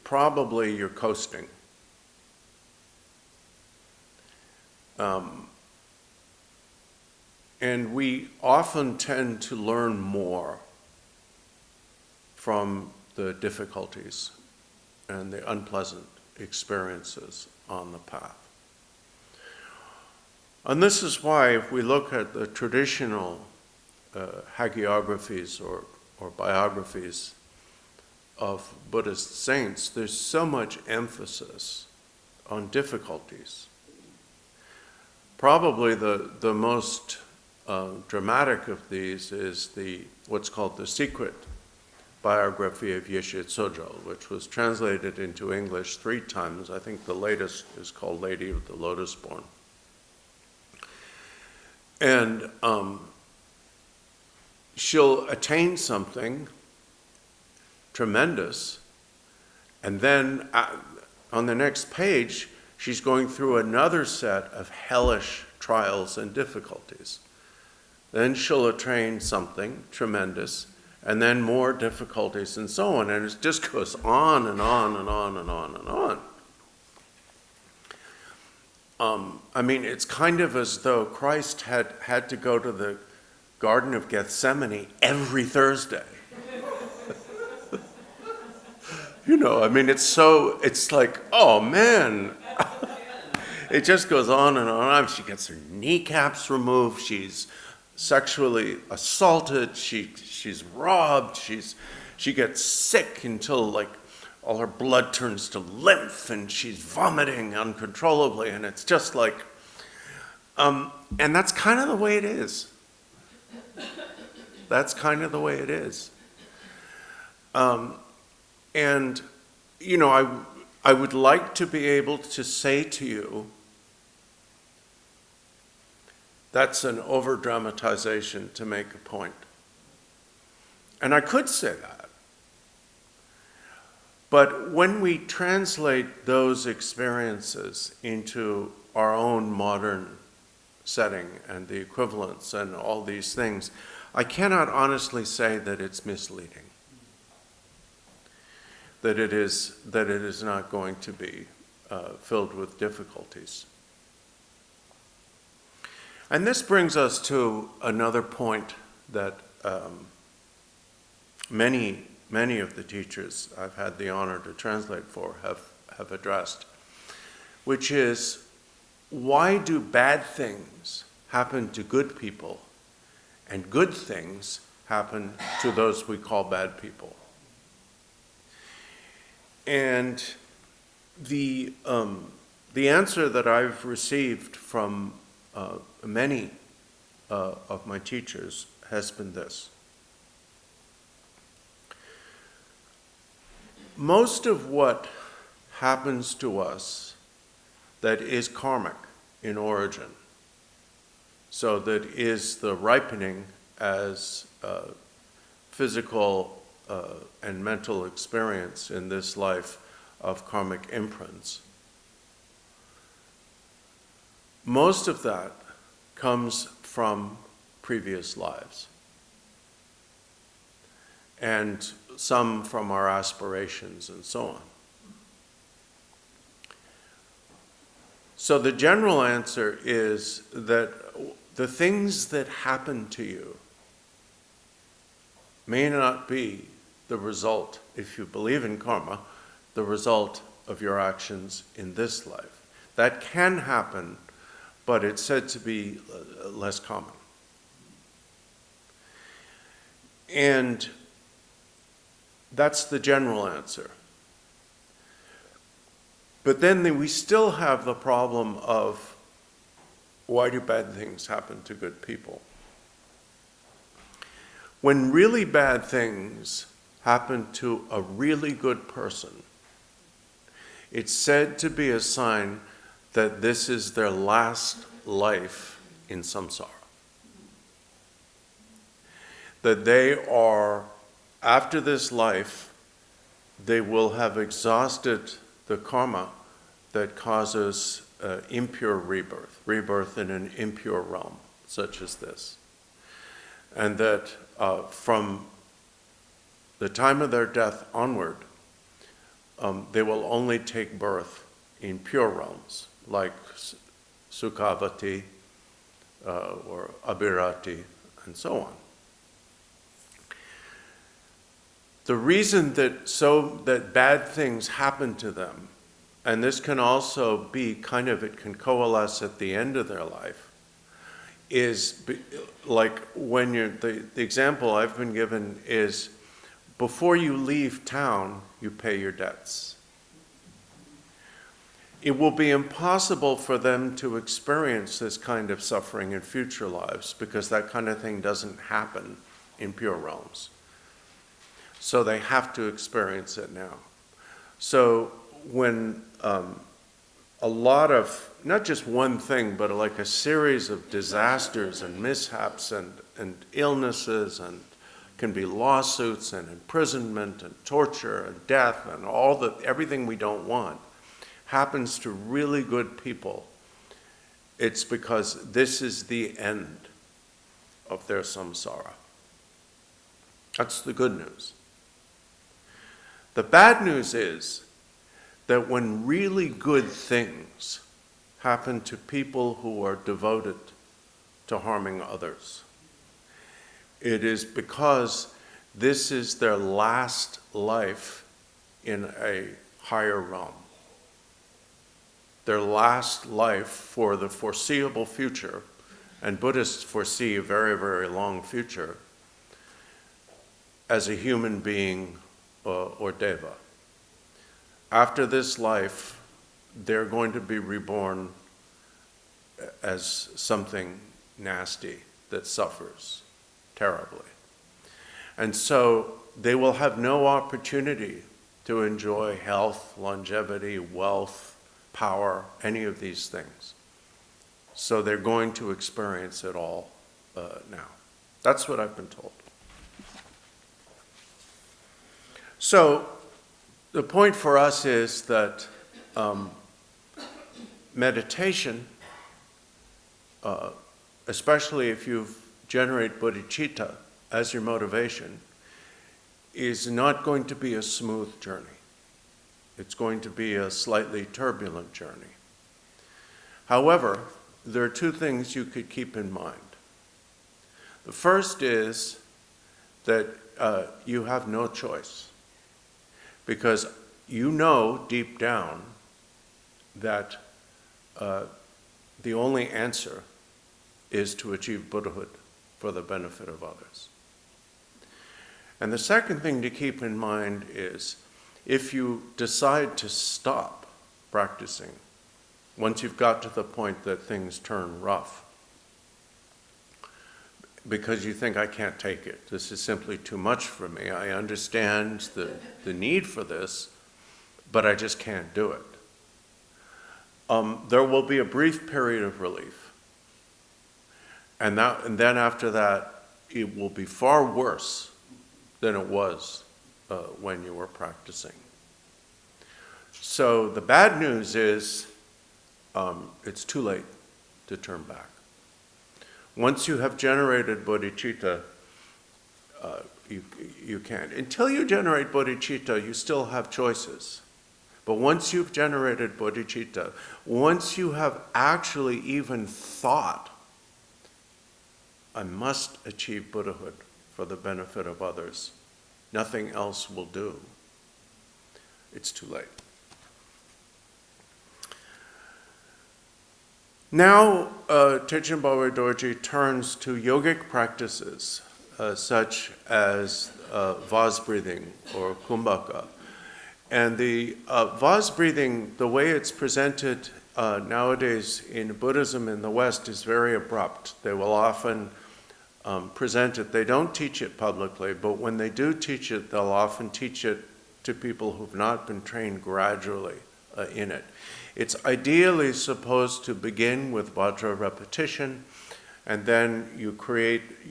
probably you're coasting. And we often tend to learn more from the difficulties and the unpleasant experiences on the path. And this is why, if we look at the traditional hagiographies or biographies of Buddhist saints, there's so much emphasis on difficulties. Probably the most dramatic of these is what's called the secret biography of Yeshe Tsojo, which was translated into English 3 times. I think the latest is called Lady of the Lotus Born. And she'll attain something tremendous, and then on the next page, she's going through another set of hellish trials and difficulties. Then she'll attain something tremendous, and then more difficulties and so on. And it just goes on and on and on and on and on. I mean, it's kind of as though Christ had to go to the Garden of Gethsemane every Thursday. You know, I mean, it's like, oh man. It just goes on and on. She gets her kneecaps removed. She's sexually assaulted. She's robbed. She gets sick until like all her blood turns to lymph, and she's vomiting uncontrollably. And it's just like, and that's kind of the way it is. That's kind of the way it is. And, you know, I would like to be able to say to you, that's an over-dramatization to make a point. And I could say that. But when we translate those experiences into our own modern setting and the equivalents and all these things, I cannot honestly say that it's misleading. That it is not going to be filled with difficulties. And this brings us to another point that many of the teachers I've had the honor to translate for have addressed, which is, why do bad things happen to good people and good things happen to those we call bad people? And the answer that I've received from many of my teachers has been this. Most of what happens to us that is karmic in origin, so that is the ripening as physical and mental experience in this life of karmic imprints, most of that comes from previous lives, and some from our aspirations and so on. So the general answer is that the things that happen to you may not be the result, if you believe in karma, the result of your actions in this life. That can happen, but it's said to be less common. And that's the general answer. But then we still have the problem of, why do bad things happen to good people? When really bad things happen to a really good person, it's said to be a sign that this is their last life in samsara. That they are, after this life, they will have exhausted the karma that causes impure rebirth in an impure realm, such as this. And that from the time of their death onward, they will only take birth in pure realms, like Sukhavati or Abhirati, and so on. The reason that bad things happen to them, and this can also be it can coalesce at the end of their life, is like when the example I've been given is, before you leave town, you pay your debts. It will be impossible for them to experience this kind of suffering in future lives, because that kind of thing doesn't happen in pure realms. So they have to experience it now. So when a lot of, not just one thing, but like a series of disasters and mishaps and illnesses, and can be lawsuits and imprisonment and torture and death and everything we don't want happens to really good people, it's because this is the end of their samsara. That's the good news. The bad news is that when really good things happen to people who are devoted to harming others, it is because this is their last life in a higher realm. Their last life for the foreseeable future, and Buddhists foresee a very, very long future, as a human being or deva. After this life, they're going to be reborn as something nasty that suffers terribly. And so they will have no opportunity to enjoy health, longevity, wealth, power, any of these things. So they're going to experience it all now. That's what I've been told. So the point for us is that meditation, especially if you generate bodhicitta as your motivation, is not going to be a smooth journey. It's going to be a slightly turbulent journey. However, there are two things you could keep in mind. The first is that you have no choice, because you know deep down that the only answer is to achieve Buddhahood for the benefit of others. And the second thing to keep in mind is, if you decide to stop practicing, once you've got to the point that things turn rough, because you think, I can't take it, this is simply too much for me, I understand the need for this, but I just can't do it. There will be a brief period of relief. And then after that, it will be far worse than it was when you were practicing. So the bad news is it's too late to turn back. Once you have generated bodhicitta, you can't. Until you generate bodhicitta, you still have choices. But once you've generated bodhicitta, once you have actually even thought, I must achieve Buddhahood for the benefit of others, nothing else will do, it's too late. Now, Terchen Barway Dorje turns to yogic practices such as vase breathing or kumbhaka. And the vase breathing, the way it's presented nowadays in Buddhism in the West, is very abrupt. They will often present it. They don't teach it publicly, but when they do teach it, they'll often teach it to people who've not been trained gradually in it. It's ideally supposed to begin with vajra repetition, and then you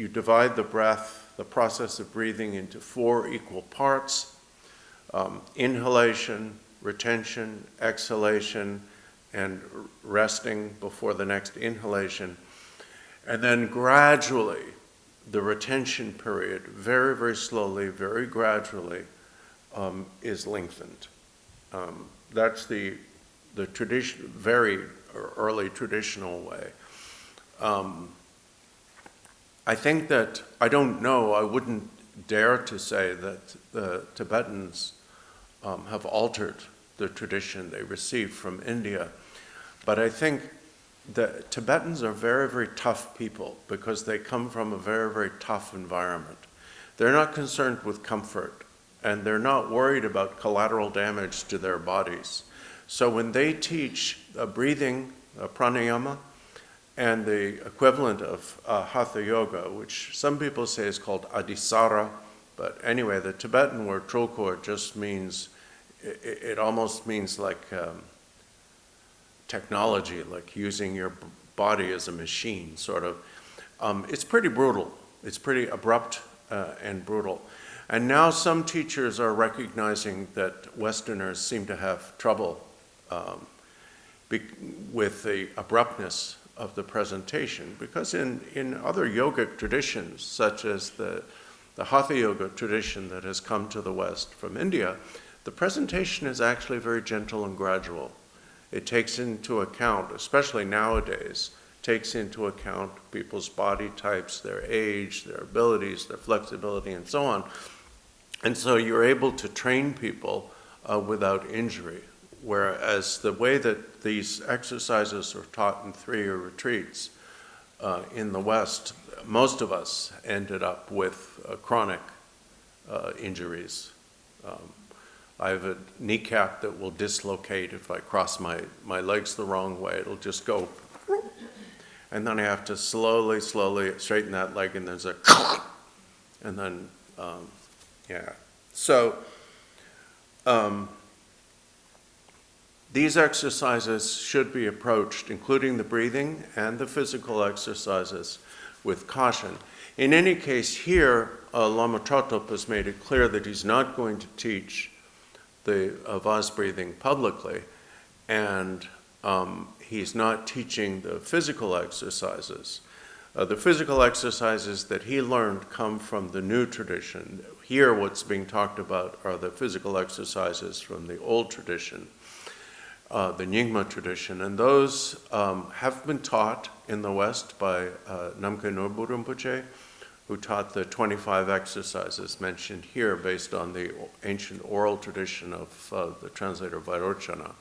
divide the breath, the process of breathing, into 4 equal parts: inhalation, retention, exhalation, and resting before the next inhalation. And then gradually, the retention period, very, very slowly, very gradually, is lengthened. That's the tradition, very early traditional way. I think that, I don't know, I wouldn't dare to say that the Tibetans have altered the tradition they received from India, but I think the Tibetans are very, very tough people because they come from a very, very tough environment. They're not concerned with comfort, and they're not worried about collateral damage to their bodies. So when they teach breathing, pranayama, and the equivalent of hatha yoga, which some people say is called adhisara, but anyway, the Tibetan word tulku just means, it almost means like technology, like using your body as a machine, sort of. It's pretty brutal. It's pretty abrupt and brutal. And now some teachers are recognizing that Westerners seem to have trouble with the abruptness of the presentation, because in other yogic traditions, such as the Hatha Yoga tradition that has come to the West from India, the presentation is actually very gentle and gradual. It takes into account, especially nowadays, takes into account people's body types, their age, their abilities, their flexibility, and so on. And so you're able to train people without injury. Whereas the way that these exercises are taught in 3-year retreats in the West, most of us ended up with chronic injuries. I have a kneecap that will dislocate if I cross my legs the wrong way. It'll just go, and then I have to slowly straighten that leg, and there's a, and then, yeah. So, these exercises should be approached, including the breathing and the physical exercises, with caution. In any case, here, Lama Trotop has made it clear that he's not going to teach the vase breathing publicly, and he's not teaching the physical exercises. The physical exercises that he learned come from the new tradition. Here, what's being talked about are the physical exercises from the old tradition, the Nyingma tradition, and those have been taught in the West by Namkha Norbu Rinpoche, who taught the 25 exercises mentioned here based on the ancient oral tradition of the translator Vairochana.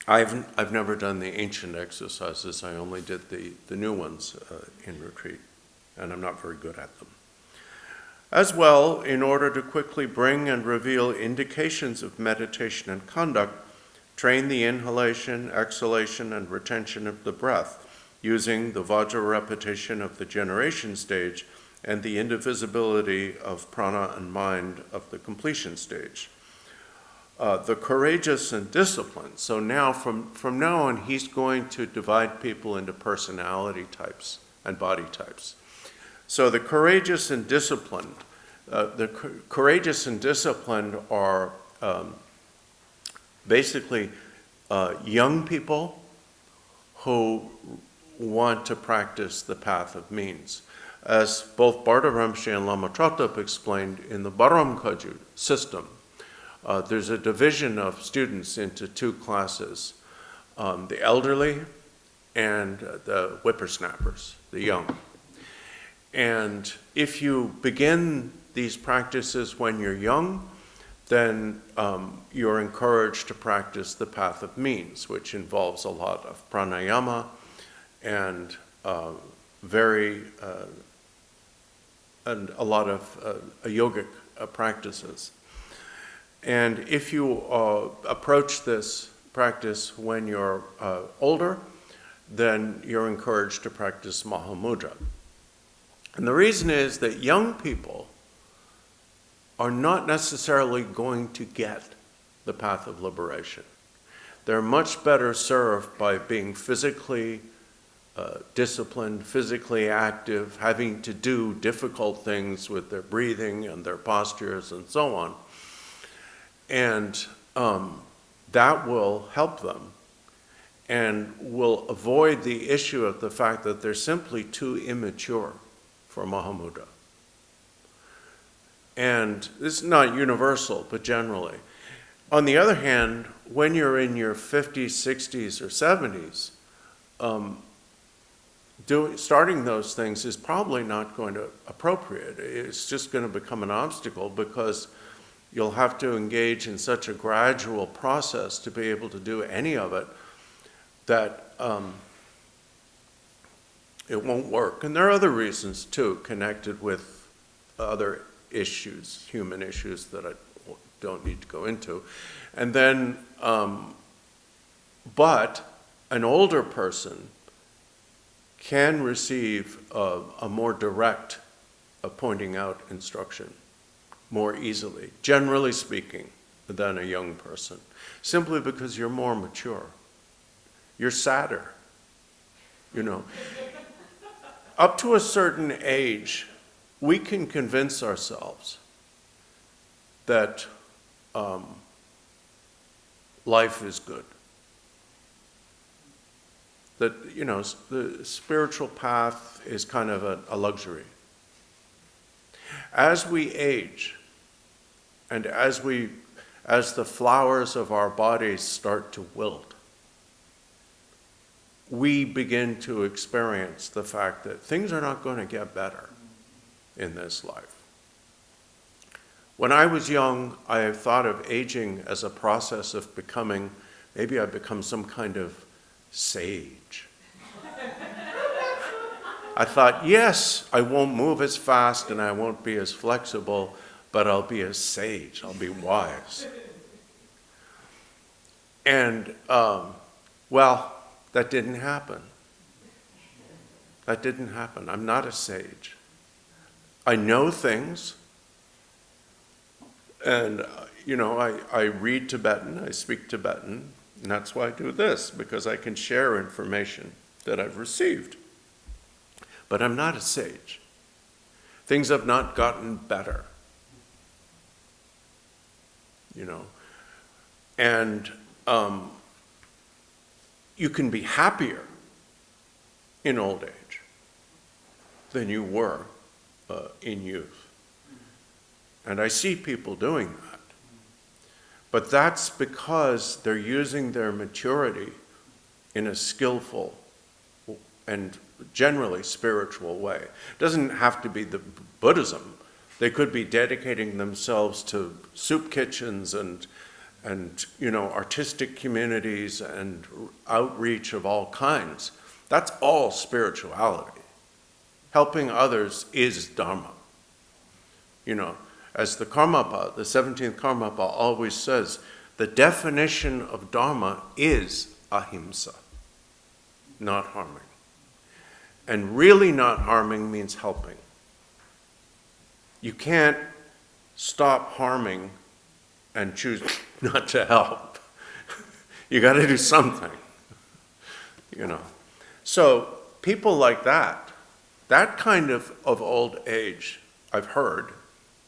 I've never done the ancient exercises. I only did the new ones in retreat, and I'm not very good at them. As well, in order to quickly bring and reveal indications of meditation and conduct, train the inhalation, exhalation, and retention of the breath, using the Vajra repetition of the generation stage and the indivisibility of prana and mind of the completion stage. The courageous and disciplined. So now, from now on, he's going to divide people into personality types and body types. So the courageous and disciplined, courageous and disciplined are basically young people who want to practice the path of means. As both Bardor Rinpoche and Lama Trotop explained in the Baram Kaju system, there's a division of students into 2 classes, the elderly and the whippersnappers, the young. And if you begin these practices when you're young, then you're encouraged to practice the path of means, which involves a lot of pranayama and and a lot of yogic practices. And if you approach this practice when you're older, then you're encouraged to practice Mahamudra. And the reason is that young people are not necessarily going to get the path of liberation. They're much better served by being physically disciplined, physically active, having to do difficult things with their breathing and their postures and so on. And that will help them and will avoid the issue of the fact that they're simply too immature for Mahamudra. And this is not universal, but generally. On the other hand, when you're in your 50s, 60s, or 70s, starting those things is probably not going to appropriate. It's just going to become an obstacle because you'll have to engage in such a gradual process to be able to do any of it that it won't work. And there are other reasons too, connected with other issues, human issues that I don't need to go into. And then, but an older person can receive a more direct pointing out instruction more easily, generally speaking, than a young person, simply because you're more mature. You're sadder, you know. Up to a certain age, we can convince ourselves that life is good. That, the spiritual path is kind of a luxury. As we age, and as the flowers of our bodies start to wilt, we begin to experience the fact that things are not going to get better in this life. When I was young, I thought of aging as a process of becoming, maybe I become some kind of sage. I thought, yes, I won't move as fast and I won't be as flexible, but I'll be a sage, I'll be wise. And, well, that didn't happen. That didn't happen. I'm not a sage. I know things, and, I read Tibetan, I speak Tibetan, and that's why I do this, because I can share information that I've received. But I'm not a sage. Things have not gotten better. And you can be happier in old age than you were in youth. And I see people doing that. But that's because they're using their maturity in a skillful and generally spiritual way. It doesn't have to be the Buddhism. They could be dedicating themselves to soup kitchens and artistic communities and outreach of all kinds. That's all spirituality. Helping others is Dharma. As the Karmapa, the 17th Karmapa always says, the definition of Dharma is ahimsa, not harming. And really not harming means helping. You can't stop harming and choose not to help. You got to do something, So people like that kind of old age, I've heard,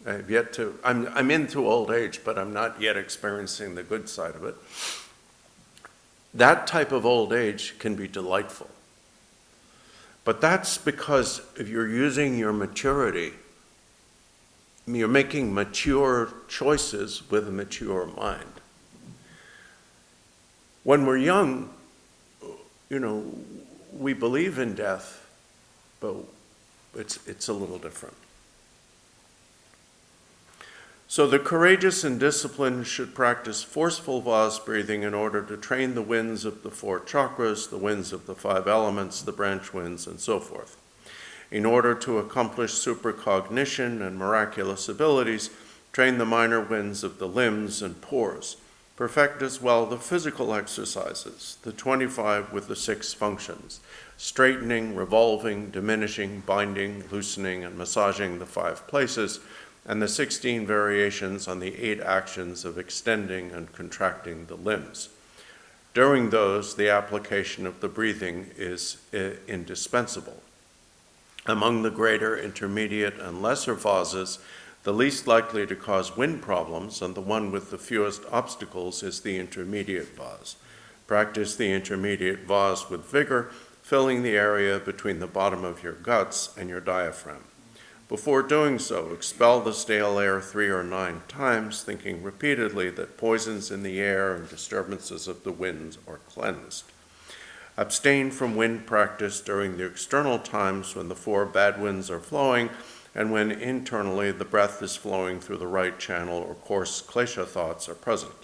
I've yet to, I'm into old age, but I'm not yet experiencing the good side of it. That type of old age can be delightful. But that's because if you're using your maturity, you're making mature choices with a mature mind. When we're young, we believe in death, but it's a little different. So the courageous and disciplined should practice forceful vase breathing in order to train the winds of the 4 chakras, the winds of the 5 elements, the branch winds, and so forth. In order to accomplish supercognition and miraculous abilities, train the minor winds of the limbs and pores. Perfect as well the physical exercises, the 25 with the 6 functions, straightening, revolving, diminishing, binding, loosening, and massaging the 5 places, and the 16 variations on the 8 actions of extending and contracting the limbs. During those, the application of the breathing is indispensable. Among the greater, intermediate, and lesser vases, the least likely to cause wind problems and the one with the fewest obstacles is the intermediate vase. Practice the intermediate vase with vigor, filling the area between the bottom of your guts and your diaphragm. Before doing so, expel the stale air 3 or 9 times, thinking repeatedly that poisons in the air and disturbances of the winds are cleansed. Abstain from wind practice during the external times when the 4 bad winds are flowing and when internally the breath is flowing through the right channel or coarse klesha thoughts are present.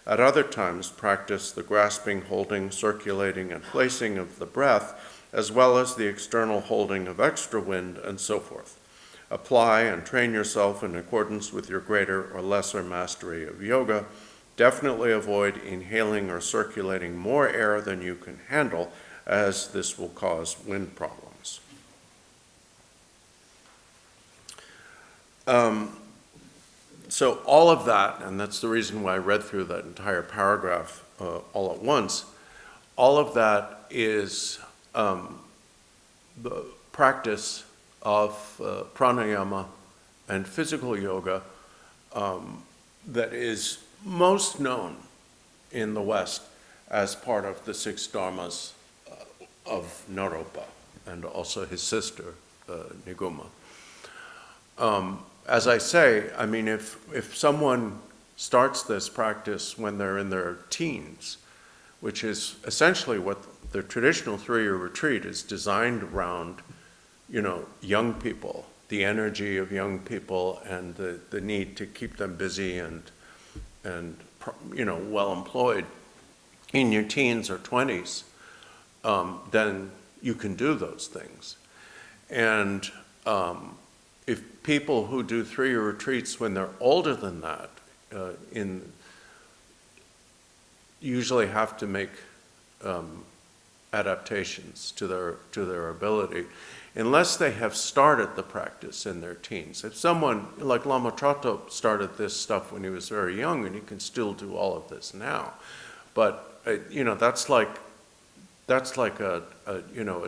At other times, practice the grasping, holding, circulating, and placing of the breath, as well as the external holding of extra wind and so forth. Apply and train yourself in accordance with your greater or lesser mastery of yoga. Definitely avoid inhaling or circulating more air than you can handle, as this will cause wind problems. So all of that, and that's the reason why I read through that entire paragraph all at once, all of that is the practice of pranayama and physical yoga that is most known in the West as part of the 6 dharmas of Naropa, and also his sister, Niguma. As I say, I mean, if someone starts this practice when they're in their teens, which is essentially what the traditional 3-year retreat is designed around, young people, the energy of young people and the need to keep them busy and well employed in your teens or 20s, then you can do those things. And if people who do 3-year retreats when they're older than that, usually have to make adaptations to their ability, unless they have started the practice in their teens. If someone like Lama Trato started this stuff when he was very young, and he can still do all of this now, but that's like a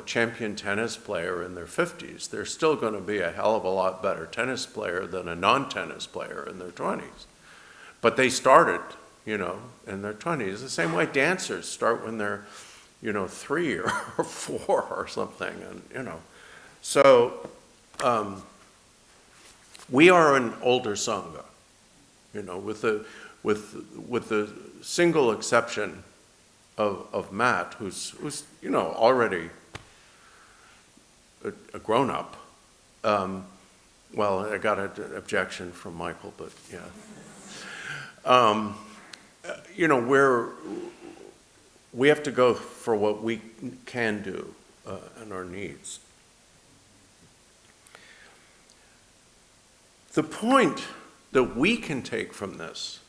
champion tennis player in their 50s. They're still going to be a hell of a lot better tennis player than a non-tennis player in their 20s. But they started, in their 20s. The same way dancers start when they're, 3 or 4 or something, and So we are an older sangha, with the single exception of Matt, who's already a grown up. Well, I got an objection from Michael, but yeah. We have to go for what we can do and our needs. The point that we can take from this,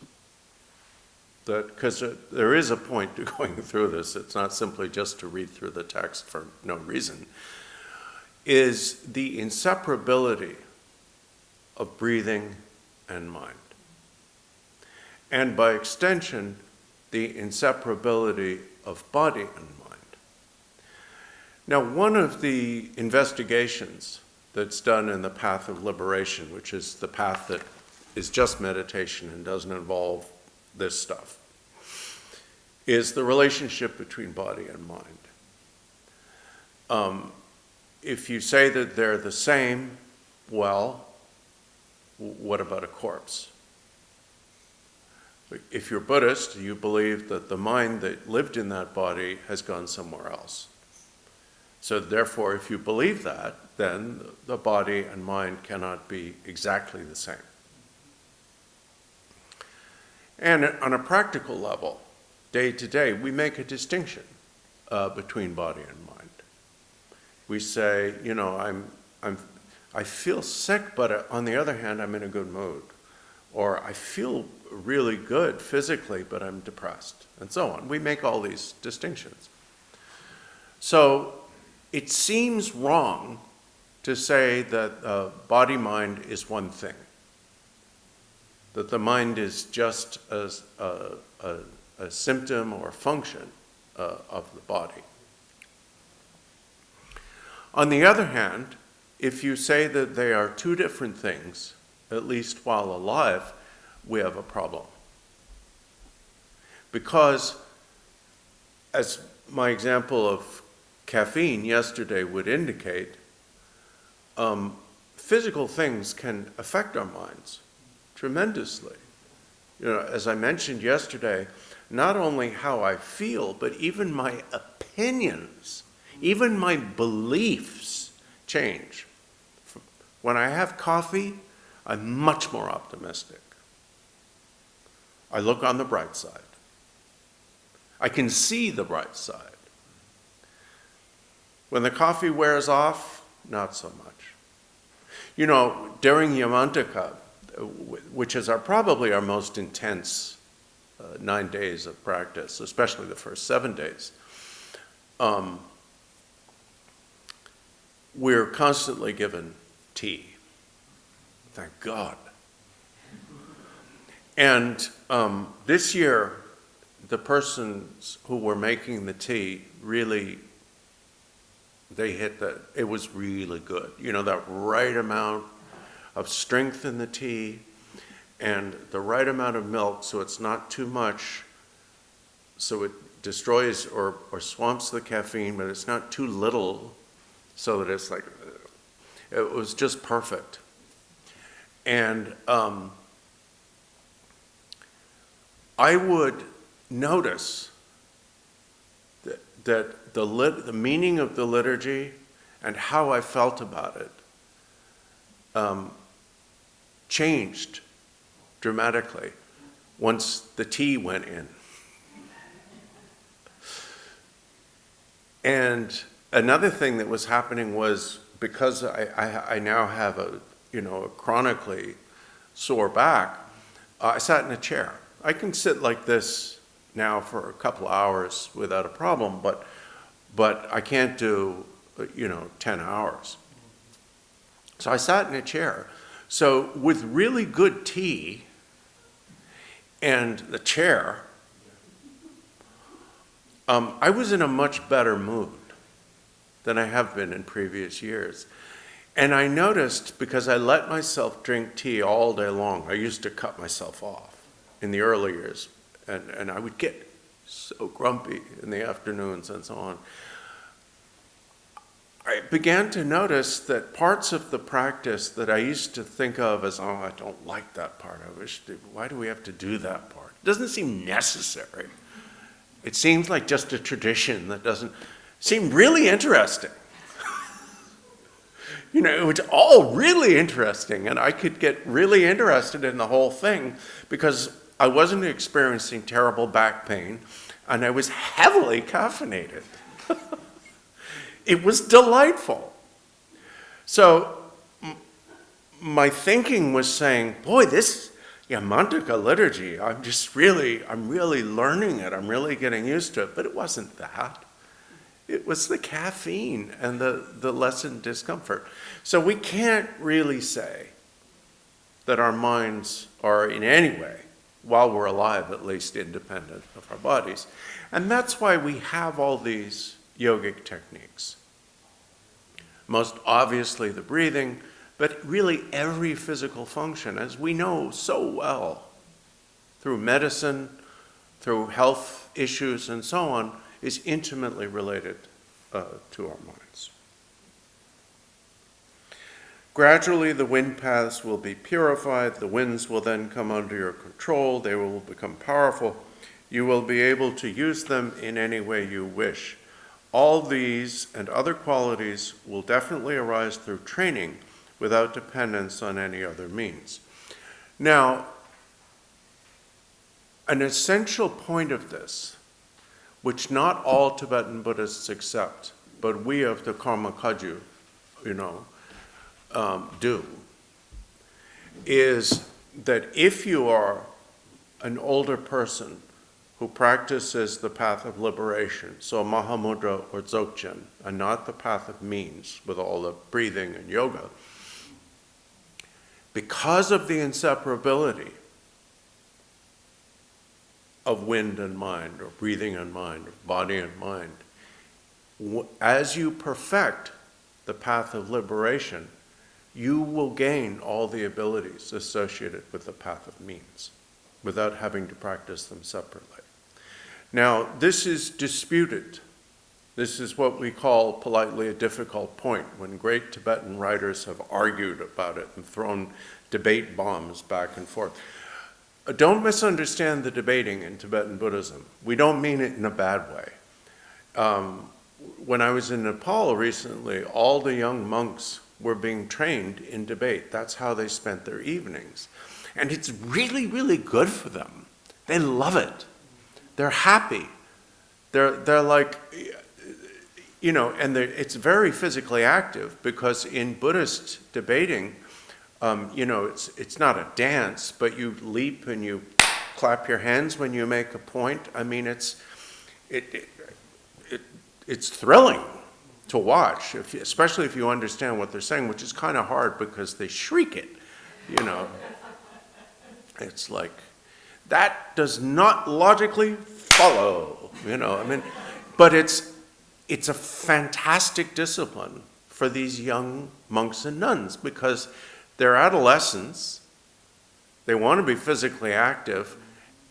because there is a point to going through this, it's not simply just to read through the text for no reason, is the inseparability of breathing and mind. And by extension, the inseparability of body and mind. Now, one of the investigations that's done in the path of liberation, which is the path that is just meditation and doesn't involve this stuff, is the relationship between body and mind. If you say that they're the same, well, what about a corpse? If you're Buddhist, you believe that the mind that lived in that body has gone somewhere else. So therefore, if you believe that, then the body and mind cannot be exactly the same. And on a practical level, day to day, we make a distinction between body and mind. We say, I feel sick, but on the other hand, I'm in a good mood. Or I feel really good physically, but I'm depressed, and so on. We make all these distinctions. So it seems wrong to say that body-mind is one thing, that the mind is just a symptom or function of the body. On the other hand, if you say that they are two different things, at least while alive, we have a problem. Because, as my example of caffeine yesterday would indicate, physical things can affect our minds tremendously. As I mentioned yesterday, not only how I feel, but even my opinions, even my beliefs change. When I have coffee, I'm much more optimistic. I look on the bright side. I can see the bright side. When the coffee wears off, not so much. During Yamantaka, which is probably our most intense 9 days of practice, especially the first 7 days, we're constantly given tea. Thank God. And this year, the persons who were making the tea really, they hit that. It was really good. That right amount of strength in the tea and the right amount of milk, so it's not too much so it destroys or swamps the caffeine, but it's not too little so that it's like, it was just perfect. And I would notice that the meaning of the liturgy and how I felt about it changed dramatically once the tea went in. And another thing that was happening was, because I now have a chronically sore back, I sat in a chair. I can sit like this now for a couple hours without a problem, but I can't do 10 hours. So I sat in a chair. So with really good tea and the chair, I was in a much better mood than I have been in previous years. And I noticed, because I let myself drink tea all day long, I used to cut myself off in the early years, and I would get so grumpy in the afternoons and so on. I began to notice that parts of the practice that I used to think of as, oh, I don't like that part, why do we have to do that part? It doesn't seem necessary. It seems like just a tradition that doesn't seem really interesting. It was all really interesting, and I could get really interested in the whole thing because I wasn't experiencing terrible back pain, and I was heavily caffeinated. It was delightful. So my thinking was saying, boy, this Yamantaka liturgy, I'm really learning it. I'm really getting used to it. But it wasn't that. It was the caffeine and the lessened discomfort. So we can't really say that our minds are in any way, while we're alive at least, independent of our bodies. And that's why we have all these yogic techniques. Most obviously the breathing, but really every physical function, as we know so well through medicine, through health issues and so on, is intimately related to our minds. Gradually, the wind paths will be purified. The winds will then come under your control. They will become powerful. You will be able to use them in any way you wish. All these and other qualities will definitely arise through training without dependence on any other means. Now, an essential point of this, which not all Tibetan Buddhists accept, but we of the Karma Kagyu, do, is that if you are an older person who practices the path of liberation, so Mahamudra or Dzogchen, and not the path of means with all the breathing and yoga, because of the inseparability of wind and mind, or breathing and mind, or body and mind, as you perfect the path of liberation, you will gain all the abilities associated with the path of means without having to practice them separately. Now, this is disputed. This is what we call politely a difficult point, when great Tibetan writers have argued about it and thrown debate bombs back and forth. Don't misunderstand the debating in Tibetan Buddhism. We don't mean it in a bad way. When I was in Nepal recently, all the young monks were being trained in debate. That's how they spent their evenings. And it's really, really good for them. They love it. They're happy. They're like, and it's very physically active, because in Buddhist debating, it's not a dance, but you leap and you clap your hands when you make a point. I mean, it's thrilling to watch, especially if you understand what they're saying, which is kind of hard because they shriek it, It's like, that does not logically follow, but it's a fantastic discipline for these young monks and nuns, because they're adolescents, they want to be physically active,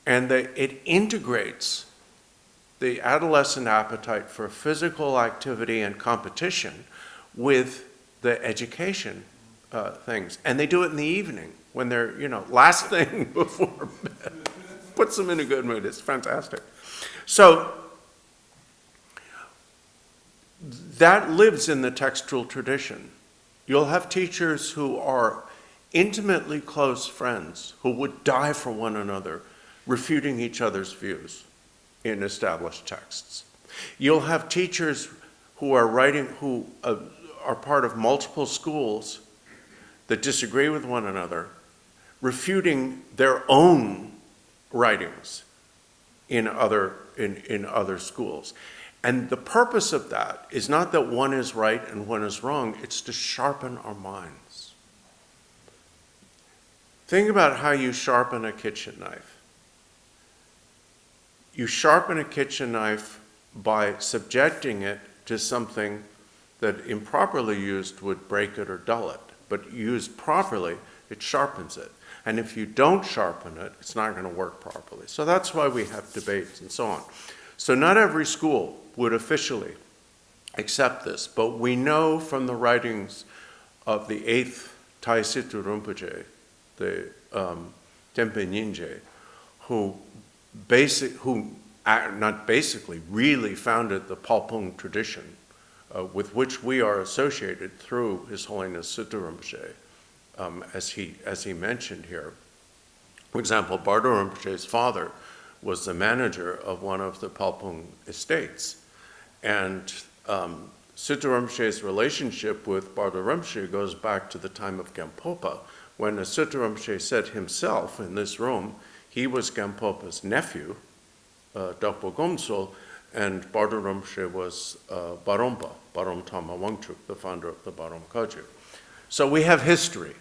and it integrates the adolescent appetite for physical activity and competition with the education things. And they do it in the evening when they're, last thing before bed. Puts them in a good mood. It's fantastic. So that lives in the textual tradition. You'll have teachers who are intimately close friends who would die for one another, refuting each other's views in established texts. You'll have teachers who are are part of multiple schools that disagree with one another, refuting their own writings in other schools. And the purpose of that is not that one is right and one is wrong, it's to sharpen our minds. Think about how you sharpen a kitchen knife. You sharpen a kitchen knife by subjecting it to something that improperly used would break it or dull it. But used properly, it sharpens it. And if you don't sharpen it, it's not going to work properly. So that's why we have debates and so on. So not every school would officially accept this, but we know from the writings of the 8th Taisitu Rinpoche, the Tempe Nyingje, who really founded the Palpung tradition, with which we are associated through His Holiness Sutu Rinpoche, as he mentioned here. For example, Bardor Rinpoche's father was the manager of one of the Palpung estates. And Sutu Rinpoche's relationship with Bardor Rinpoche goes back to the time of Gampopa, when Sutu Rinpoche said himself in this room, he was Gampopa's nephew, Dokpo Gomso, and Bardor Rinpoche was Barompa, Barom Tama Wangchuk, the founder of the Barom Kagyu. So we have history.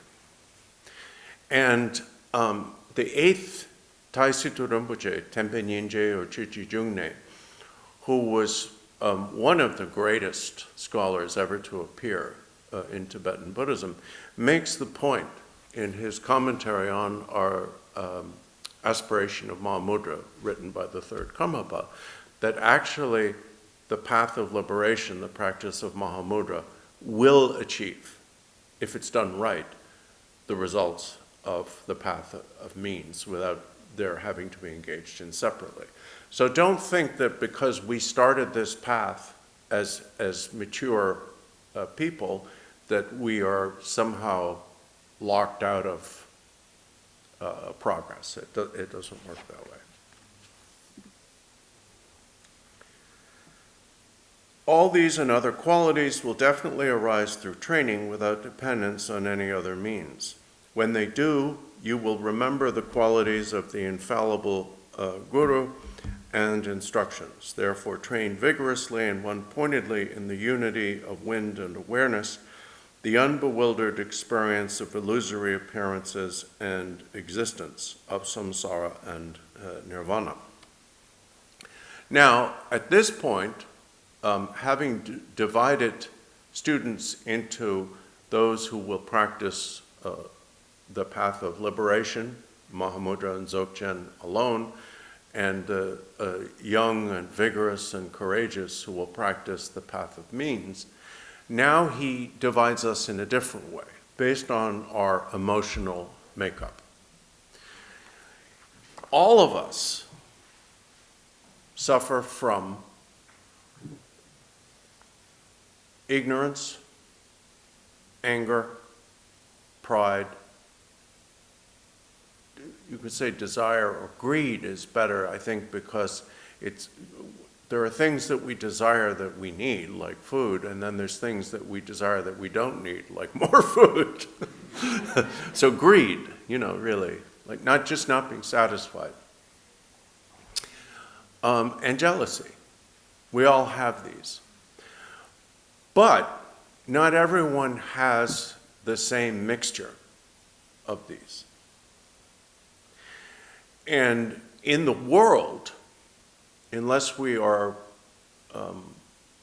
And the 8th Taisitu Rinpoche, Tempe Nyingje or Chichi Jungne, who was one of the greatest scholars ever to appear in Tibetan Buddhism, makes the point in his commentary on our Aspiration of Mahamudra, written by the third Karmapa, that actually the path of liberation, the practice of Mahamudra, will achieve, if it's done right, the results of the path of means without their having to be engaged in separately. So don't think that because we started this path as mature people that we are somehow locked out of progress. It doesn't work that way. All these and other qualities will definitely arise through training without dependence on any other means. When they do, you will remember the qualities of the infallible Guru and instructions. Therefore, train vigorously and one-pointedly in the unity of wind and awareness, the unbewildered experience of illusory appearances and existence of samsara and nirvana. Now, at this point, having divided students into those who will practice the path of liberation, Mahamudra and Dzogchen alone, and the young and vigorous and courageous who will practice the path of means, now he divides us in a different way, based on our emotional makeup. All of us suffer from ignorance, anger, pride. You could say desire or greed is better, I think, because there are things that we desire that we need, like food, and then there's things that we desire that we don't need, like more food. So greed, really, like not being satisfied. And jealousy. We all have these. But not everyone has the same mixture of these. And in the world, unless we are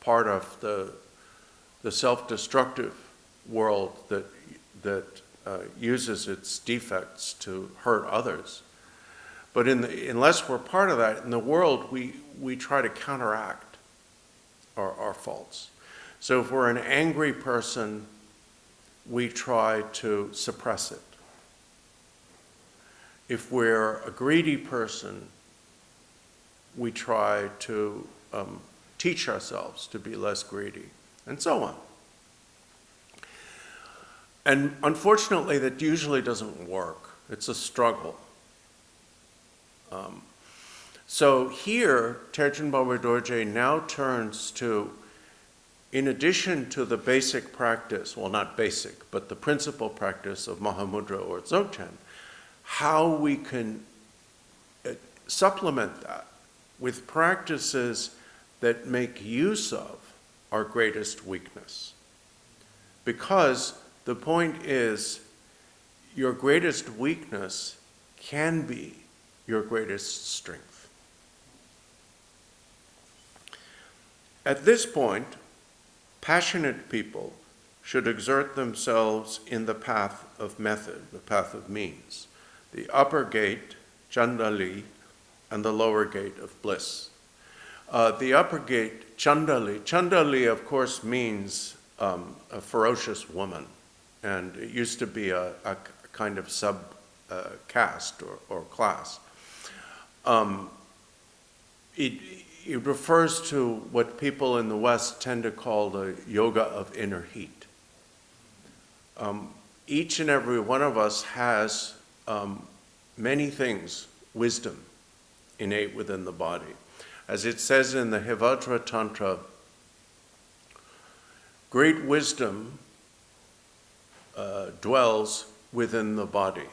part of the self-destructive world that uses its defects to hurt others, But unless we're part of that, in the world, we try to counteract our faults. So if we're an angry person, we try to suppress it. If we're a greedy person, we try to teach ourselves to be less greedy, and so on. And unfortunately, that usually doesn't work. It's a struggle. So here, Terchen Barway Dorje now turns to, in addition to the basic practice, well, not basic, but the principal practice of Mahamudra or Dzogchen, how we can supplement that with practices that make use of our greatest weakness. Because the point is, your greatest weakness can be your greatest strength. At this point, passionate people should exert themselves in the path of method, the path of means, the upper gate, Chandali, and the lower gate of bliss. The upper gate, Chandali of course means a ferocious woman, and it used to be a kind of sub-caste or class. It refers to what people in the West tend to call the yoga of inner heat. Each and every one of us has many things, wisdom, innate within the body. As it says in the Vidyadhara Tantra, great wisdom dwells within the body.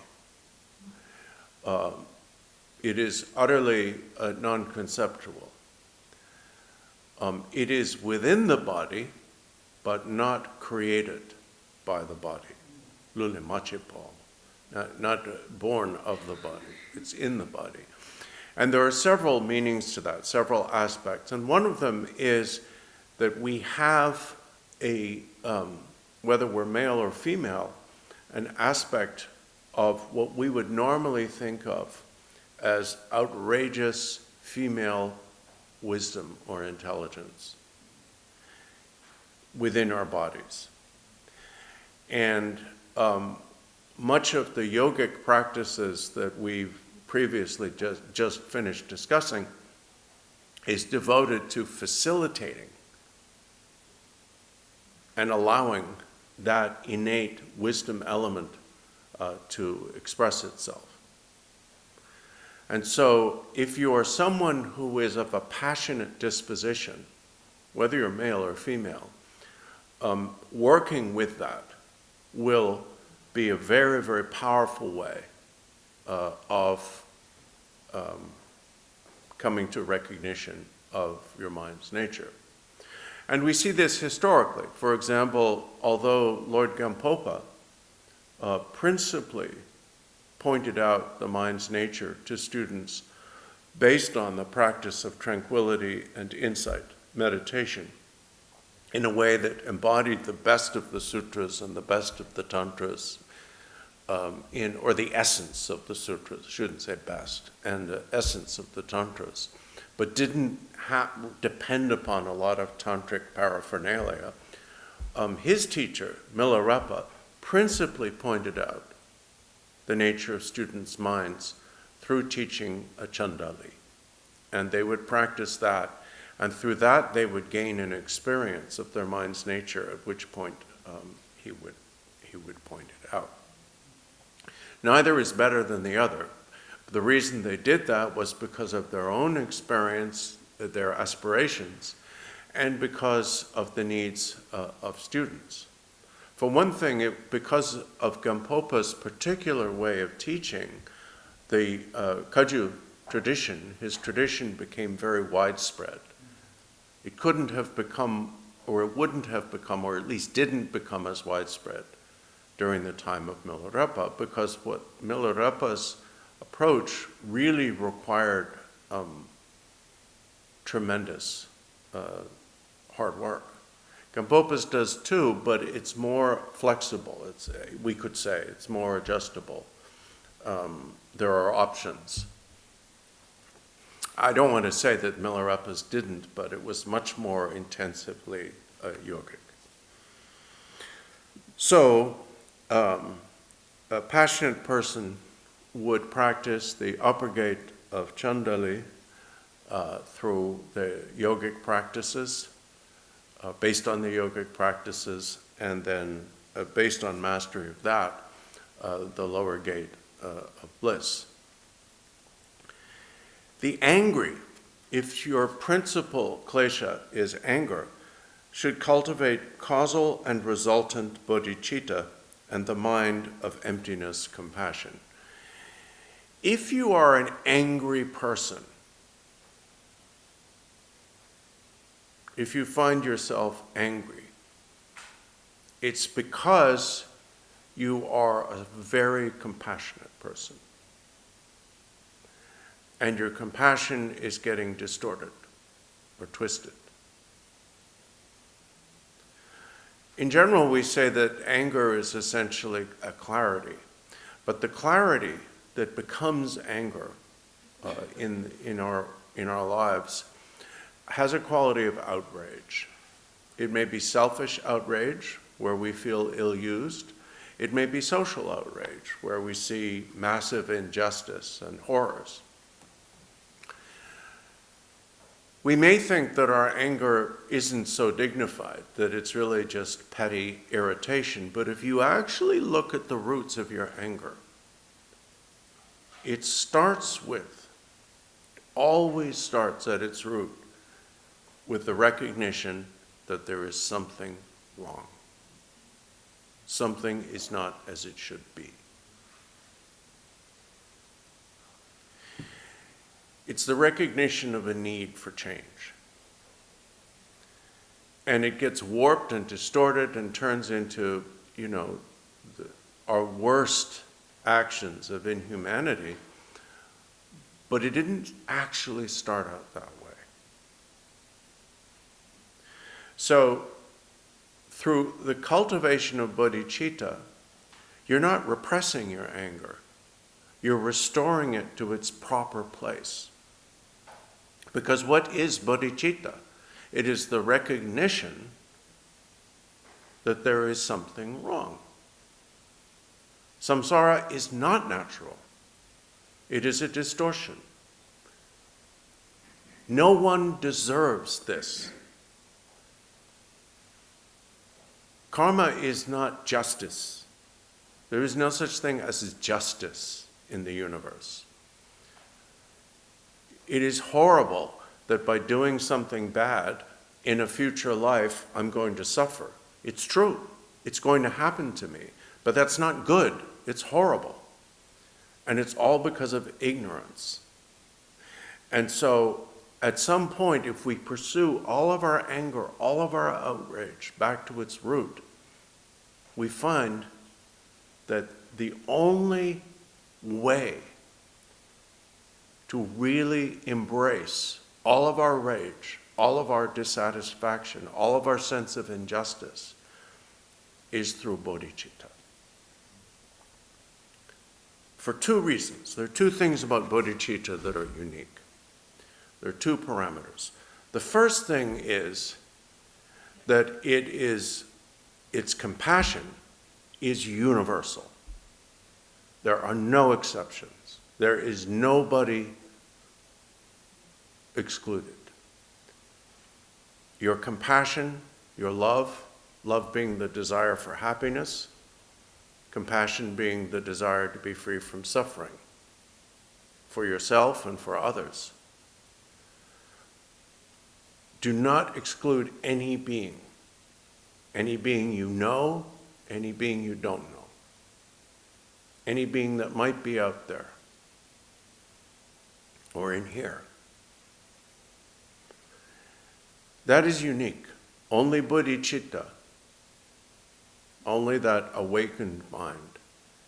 It is utterly non-conceptual. It is within the body, but not created by the body. Lule machipo, not born of the body. It's in the body. And there are several meanings to that, several aspects. And one of them is that we have whether we're male or female, an aspect of what we would normally think of as outrageous female wisdom or intelligence within our bodies. And much of the yogic practices that we've previously just finished discussing is devoted to facilitating and allowing that innate wisdom element to express itself. And so if you are someone who is of a passionate disposition, whether you're male or female, working with that will be a very, very powerful way of coming to recognition of your mind's nature. And we see this historically. For example, although Lord Gampopa principally pointed out the mind's nature to students based on the practice of tranquility and insight, meditation, in a way that embodied the best of the sutras and the best of the tantras, or the essence of the sutras, I shouldn't say best, and the essence of the tantras, but didn't depend upon a lot of tantric paraphernalia. His teacher, Milarepa, principally pointed out the nature of students' minds through teaching a Chandali. And they would practice that, and through that they would gain an experience of their mind's nature, at which point he would point it out. Neither is better than the other. The reason they did that was because of their own experience, their aspirations, and because of the needs of students. For one thing, because of Gampopa's particular way of teaching, the Kagyu tradition, his tradition became very widespread. It couldn't have become, or it wouldn't have become, or at least didn't become as widespread during the time of Milarepa, because what Milarepa's approach really required tremendous hard work. Gampopa's does too, but it's more flexible. We could say it's more adjustable. There are options I don't want to say that Milarepa's didn't, but it was much more intensively yogic. So, a passionate person would practice the upper gate of Chandali through the yogic practices, based on the yogic practices, and then based on mastery of that, the lower gate of bliss. The angry, if your principal klesha is anger, should cultivate causal and resultant bodhicitta and the mind of emptiness compassion. If you are an angry person, if you find yourself angry, it's because you are a very compassionate person. And your compassion is getting distorted or twisted. In general, we say that anger is essentially a clarity, but the clarity that becomes anger in our lives has a quality of outrage. It may be selfish outrage, where we feel ill-used. It may be social outrage, where we see massive injustice and horrors. We may think that our anger isn't so dignified, that it's really just petty irritation, but if you actually look at the roots of your anger, it always starts at its root with the recognition that there is something wrong. Something is not as it should be. It's the recognition of a need for change. And it gets warped and distorted and turns into, our worst actions of inhumanity. But it didn't actually start out that way. So, through the cultivation of bodhicitta, you're not repressing your anger. You're restoring it to its proper place. Because what is bodhicitta? It is the recognition that there is something wrong. Samsara is not natural. It is a distortion. No one deserves this. Karma is not justice. There is no such thing as justice in the universe. It is horrible that by doing something bad in a future life, I'm going to suffer. It's true. It's going to happen to me. But that's not good. It's horrible. And it's all because of ignorance. And so, at some point, if we pursue all of our anger, all of our outrage back to its root, we find that the only way to really embrace all of our rage, all of our dissatisfaction, all of our sense of injustice is through bodhicitta. For two reasons. There are two things about bodhicitta that are unique. There are two parameters. The first thing is that its compassion is universal. There are no exceptions. There is nobody excluded. Your compassion, your love being the desire for happiness, compassion being the desire to be free from suffering for yourself and for others. Do not exclude any being you know, any being you don't know, any being that might be out there or in here. That is unique. Only bodhicitta, only that awakened mind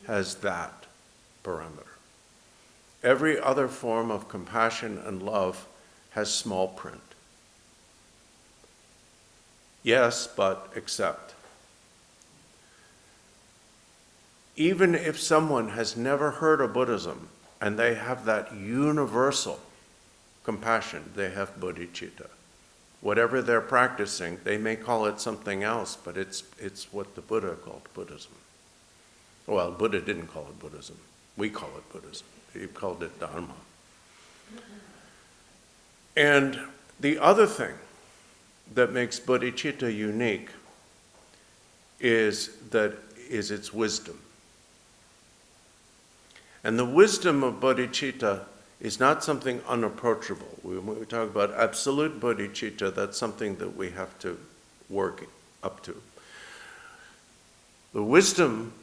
has that parameter. Every other form of compassion and love has small print. Yes, but except. Even if someone has never heard of Buddhism and they have that universal compassion, they have bodhicitta. Whatever they're practicing, they may call it something else, but it's what the Buddha called Buddhism. Well, Buddha didn't call it Buddhism. We call it Buddhism. He called it Dharma. And the other thing that makes bodhicitta unique is its wisdom. And the wisdom of bodhicitta is not something unapproachable. When we talk about absolute bodhicitta, that's something that we have to work up to. The wisdom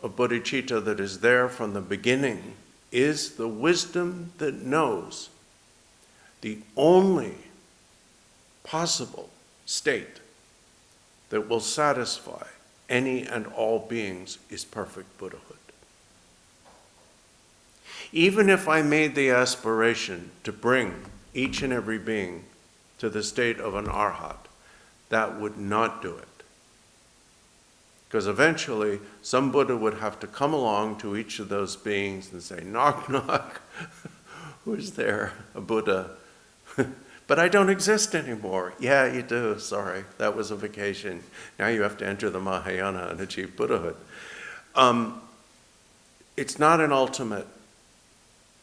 of bodhicitta that is there from the beginning is the wisdom that knows the only possible state that will satisfy any and all beings is perfect Buddhahood. Even if I made the aspiration to bring each and every being to the state of an arhat, that would not do it. Because eventually, some Buddha would have to come along to each of those beings and say, knock, knock, who's there? A Buddha. But I don't exist anymore. Yeah, you do, sorry, that was a vacation. Now you have to enter the Mahayana and achieve Buddhahood. It's not an ultimate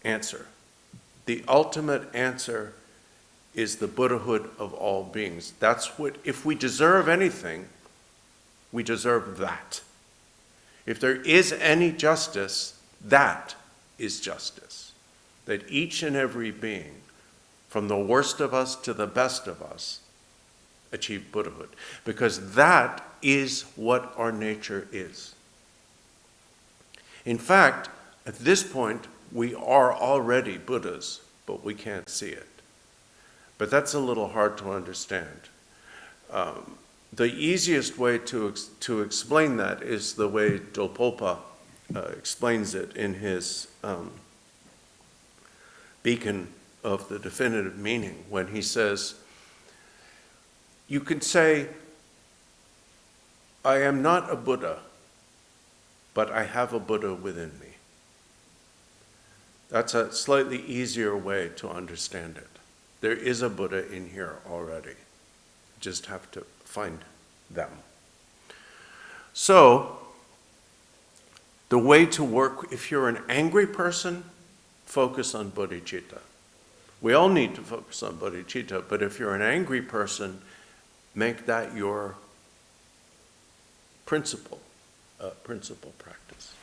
answer. The ultimate answer is the Buddhahood of all beings. That's what, if we deserve anything, we deserve that. If there is any justice, that is justice. That each and every being, from the worst of us to the best of us, achieve Buddhahood. Because that is what our nature is. In fact, at this point, we are already Buddhas, but we can't see it. But that's a little hard to understand. The easiest way to explain that is the way Dolpopa explains it in his Beacon of the Definitive Meaning, when he says, you could say, I am not a Buddha, but I have a Buddha within me. That's a slightly easier way to understand it. There is a Buddha in here already. You just have to find them. So, the way to work, if you're an angry person, focus on bodhicitta. We all need to focus on bodhicitta, but if you're an angry person, make that your principal practice.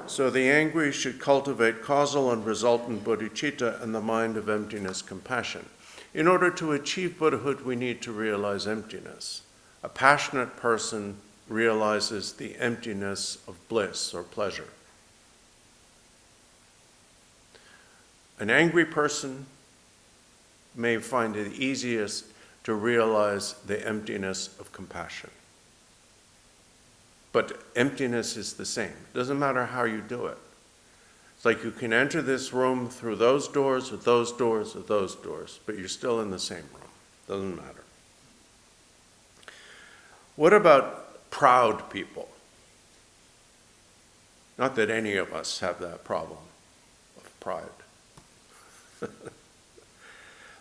So the angry should cultivate causal and resultant bodhicitta and the mind of emptiness compassion. In order to achieve Buddhahood, we need to realize emptiness. A passionate person realizes the emptiness of bliss or pleasure. An angry person may find it easiest to realize the emptiness of compassion. But emptiness is the same. It doesn't matter how you do it. It's like you can enter this room through those doors or those doors or those doors, but you're still in the same room. Doesn't matter. What about proud people? Not that any of us have that problem of pride.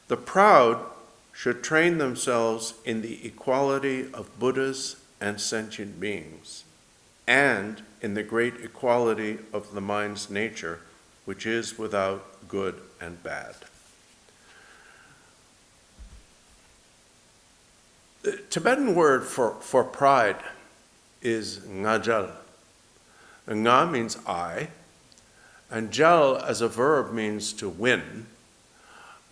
The proud should train themselves in the equality of Buddhas and sentient beings, and in the great equality of the mind's nature, which is without good and bad. The Tibetan word for pride is ngajal. Nga means I, and jal as a verb means to win.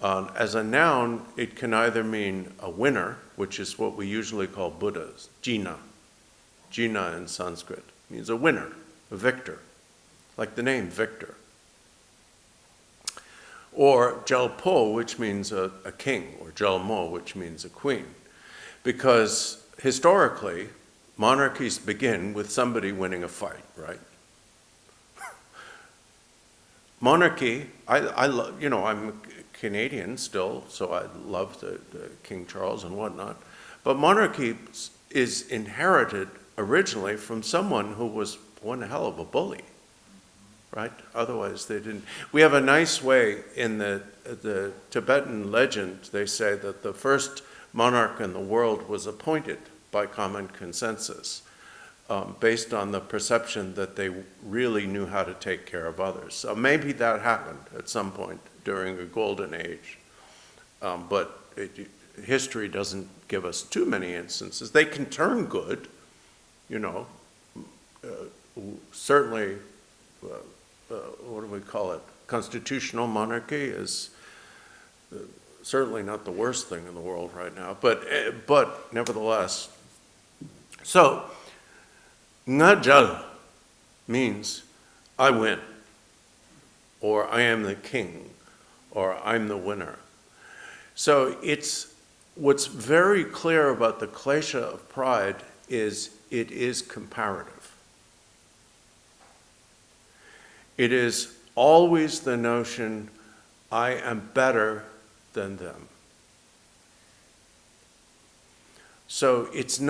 As a noun, it can either mean a winner, which is what we usually call Buddhas, jina. Jina in Sanskrit means a winner, a victor, like the name Victor. Or jalpo, which means a king, or jalmo, which means a queen. Because historically, monarchies begin with somebody winning a fight, right? Monarchy, I'm Canadian still, so I love the King Charles and whatnot. But monarchy is inherited originally from someone who was one hell of a bully, right? Otherwise they didn't. We have a nice way in the Tibetan legend, they say that the first monarch in the world was appointed by common consensus, based on the perception that they really knew how to take care of others. So maybe that happened at some point during a golden age, but history doesn't give us too many instances. They can turn good, you know, certainly, what do we call it? Constitutional monarchy is certainly not the worst thing in the world right now, but nevertheless. So, ngajal means I win, or I am the king, or I'm the winner. So what's very clear about the klesha of pride is it is comparative. It is always the notion, I am better than them. So it's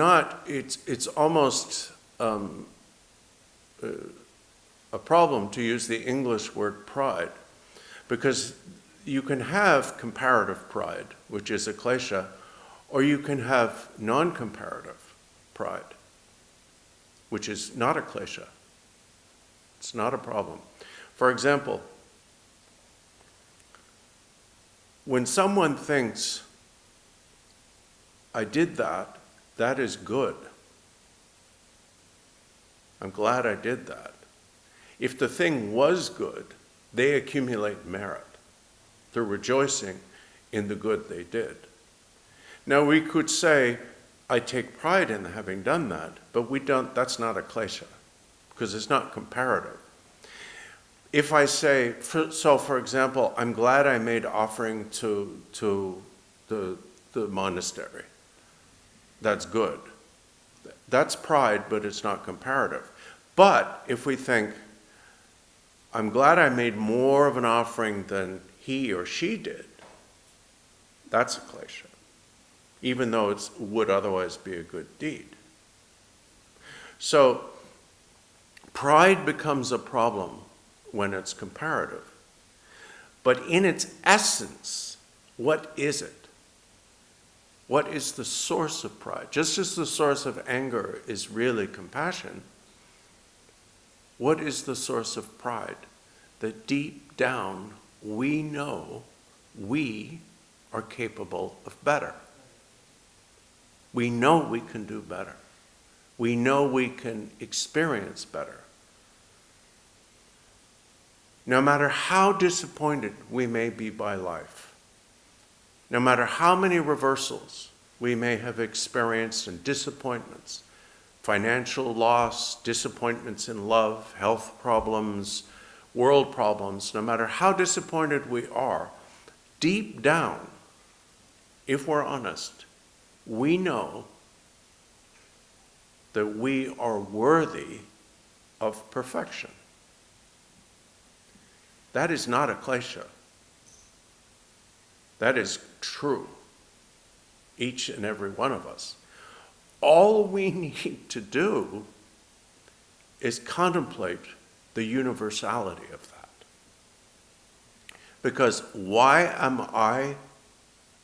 almost a problem to use the English word pride, because you can have comparative pride, which is a klesha, or you can have non-comparative pride, which is not a klesha. It's not a problem. For example, when someone thinks, I did that, that is good. I'm glad I did that. If the thing was good, they accumulate merit through rejoicing in the good they did. Now we could say, I take pride in having done that, but that's not a klesha, because it's not comparative. If I say, for example, I'm glad I made offering to the monastery, that's good. That's pride, but it's not comparative. But if we think, I'm glad I made more of an offering than he or she did, that's a klesha, even though it would otherwise be a good deed. So pride becomes a problem when it's comparative. But in its essence, what is it? What is the source of pride? Just as the source of anger is really compassion, what is the source of pride? That deep down we know we are capable of better. We know we can do better. We know we can experience better. No matter how disappointed we may be by life, no matter how many reversals we may have experienced and disappointments, financial loss, disappointments in love, health problems, world problems, no matter how disappointed we are, deep down, if we're honest, we know that we are worthy of perfection. That is not a klesha. That is true, each and every one of us. All we need to do is contemplate the universality of that. Because why am I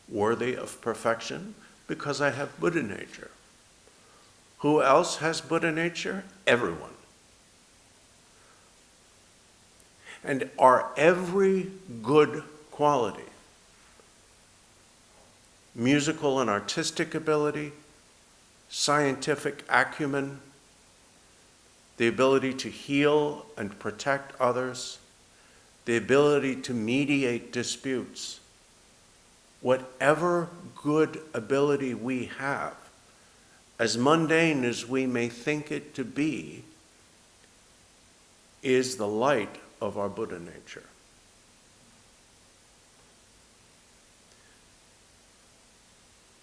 worthy of perfection? Because I have Buddha nature. Who else has Buddha nature? Everyone. And our every good quality, musical and artistic ability, scientific acumen, the ability to heal and protect others, the ability to mediate disputes, whatever good ability we have, as mundane as we may think it to be, is the light of our Buddha nature.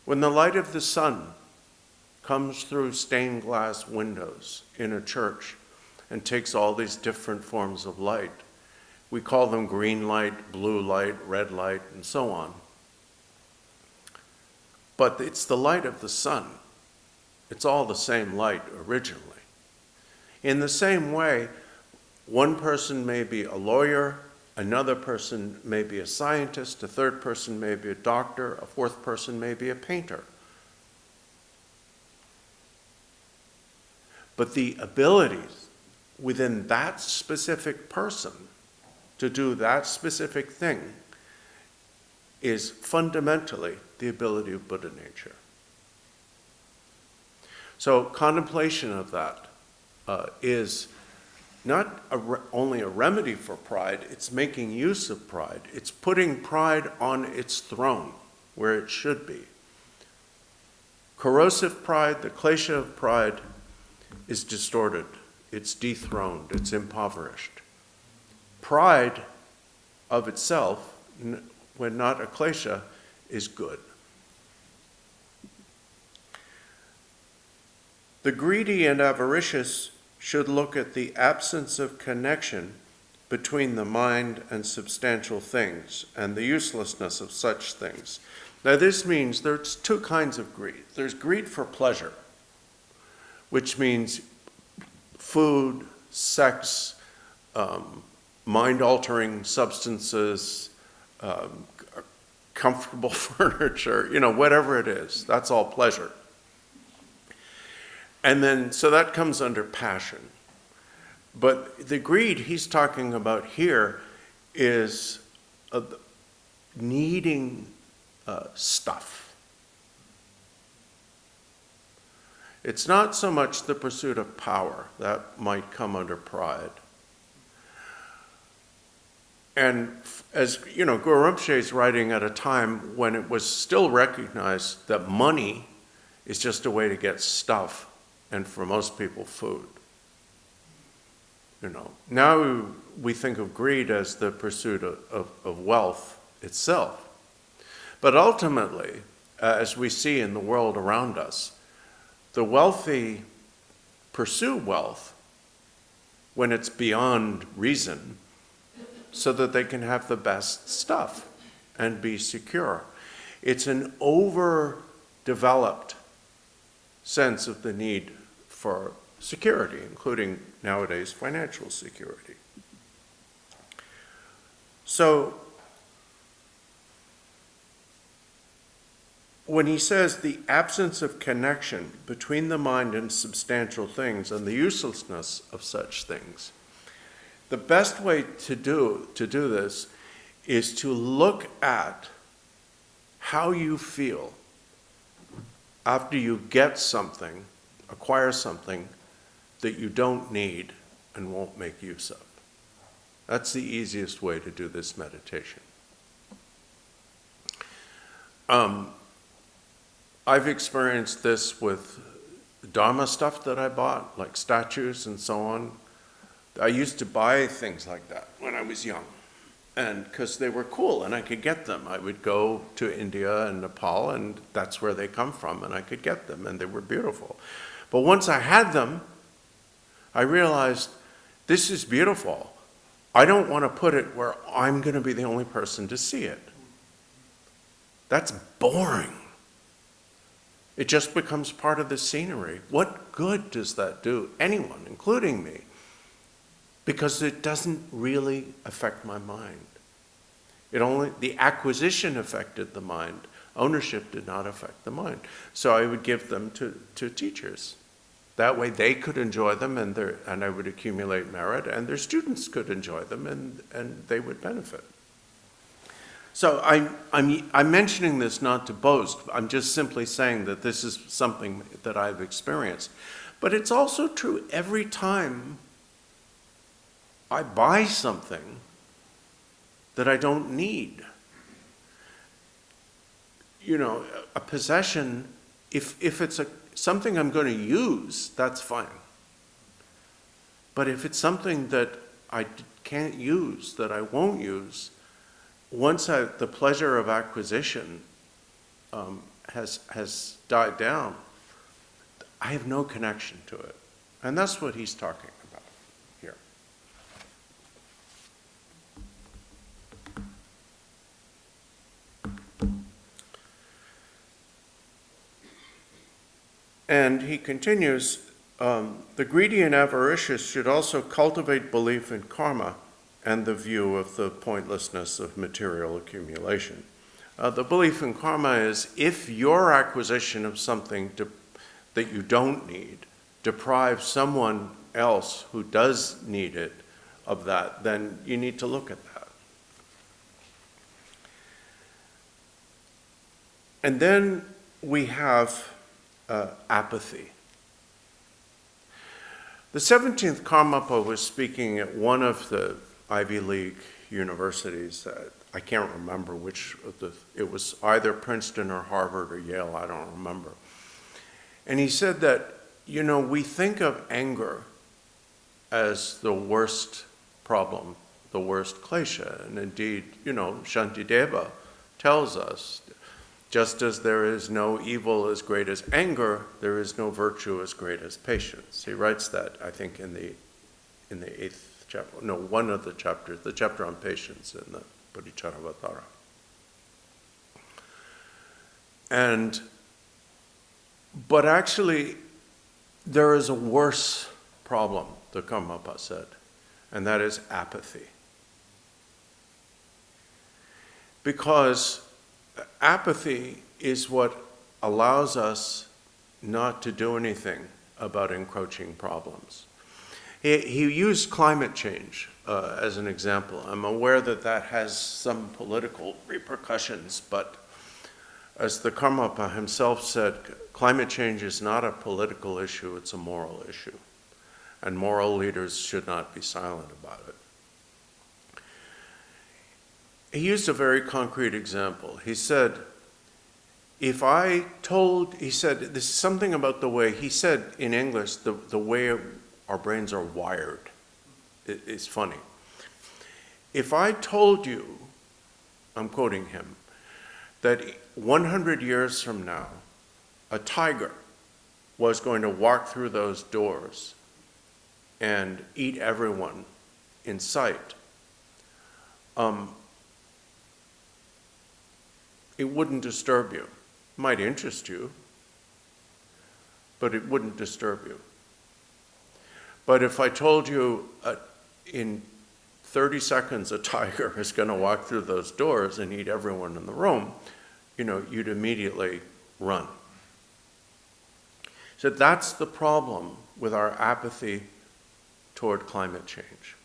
When the light of the sun comes through stained glass windows in a church and takes all these different forms of light, we call them green light, blue light, red light, and so on. But it's the light of the sun. It's all the same light originally. In the same way, One person may be a lawyer, another person may be a scientist, a third person may be a doctor, a fourth person may be a painter. But the abilities within that specific person to do that specific thing is fundamentally the ability of Buddha nature. So contemplation of that is not only a remedy for pride, it's making use of pride. It's putting pride on its throne where it should be. Corrosive pride, the klesha of pride, is distorted. It's dethroned. It's impoverished. Pride of itself, when not a klesha, is good. The greedy and avaricious should look at the absence of connection between the mind and substantial things and the uselessness of such things. Now this means there's two kinds of greed. There's greed for pleasure, which means food, sex, mind-altering substances, comfortable furniture, whatever it is. That's all pleasure. And then, so that comes under passion. But the greed he's talking about here is needing stuff. It's not so much the pursuit of power. That might come under pride. And as Guru Rinpoche is writing at a time when it was still recognized that money is just a way to get stuff, and for most people, food. Now we think of greed as the pursuit of wealth itself. But ultimately, as we see in the world around us, the wealthy pursue wealth when it's beyond reason so that they can have the best stuff and be secure. It's an overdeveloped sense of the need for security, including nowadays financial security. So when he says the absence of connection between the mind and substantial things and the uselessness of such things, the best way to do this is to look at how you feel after you get something, acquire something that you don't need and won't make use of. That's the easiest way to do this meditation. I've experienced this with Dharma stuff that I bought, like statues and so on. I used to buy things like that when I was young, and because they were cool and I could get them. I would go to India and Nepal, and that's where they come from, and I could get them, and they were beautiful. But once I had them, I realized this is beautiful. I don't want to put it where I'm going to be the only person to see it. That's boring. It just becomes part of the scenery. What good does that do anyone, including me? Because it doesn't really affect my mind. The acquisition affected the mind. Ownership did not affect the mind. So I would give them to teachers. That way they could enjoy them, and I would accumulate merit, and their students could enjoy them, and they would benefit. So I'm mentioning this not to boast. I'm just simply saying that this is something that I've experienced. But it's also true every time I buy something that I don't need. A possession, if it's something I'm going to use, that's fine. But if it's something that I can't use, that I won't use, once the pleasure of acquisition has died down, I have no connection to it. And that's what he's talking about here. And he continues, The greedy and avaricious should also cultivate belief in karma and the view of the pointlessness of material accumulation. The belief in karma is if your acquisition of something that you don't need deprives someone else who does need it of that, then you need to look at that. And then we have apathy. The 17th Karmapa was speaking at one of the Ivy League universities. I can't remember which of it was either Princeton or Harvard or Yale, I don't remember. And he said that, we think of anger as the worst problem, the worst klesha. And indeed, Shantideva tells us, just as there is no evil as great as anger, there is no virtue as great as patience. He writes that, I think, in the 8th chapter, no, one of the chapters, the chapter on patience in the Vidyadhara. But actually, there is a worse problem, the Karmapa said, and that is apathy. Because apathy is what allows us not to do anything about encroaching problems. He used climate change as an example. I'm aware that has some political repercussions, but as the Karmapa himself said, climate change is not a political issue, it's a moral issue. And moral leaders should not be silent about it. He used a very concrete example. He said, he said, this is something about the way, he said in English, the way our brains are wired. It's funny. If I told you, I'm quoting him, that 100 years from now, a tiger was going to walk through those doors and eat everyone in sight, it wouldn't disturb you. It might interest you, but it wouldn't disturb you. But if I told you in 30 seconds a tiger is going to walk through those doors and eat everyone in the room, you'd immediately run. So that's the problem with our apathy toward climate change.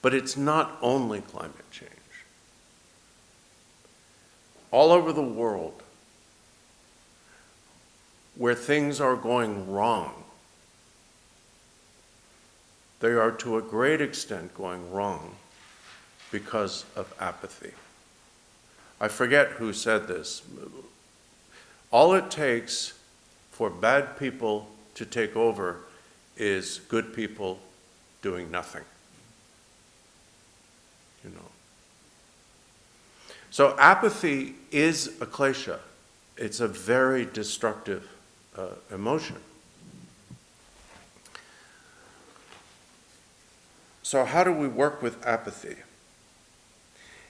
But it's not only climate change. All over the world, where things are going wrong, they are to a great extent going wrong because of apathy. I forget who said this. All it takes for bad people to take over is good people doing nothing. So apathy is a klesha. It's a very destructive emotion. So how do we work with apathy?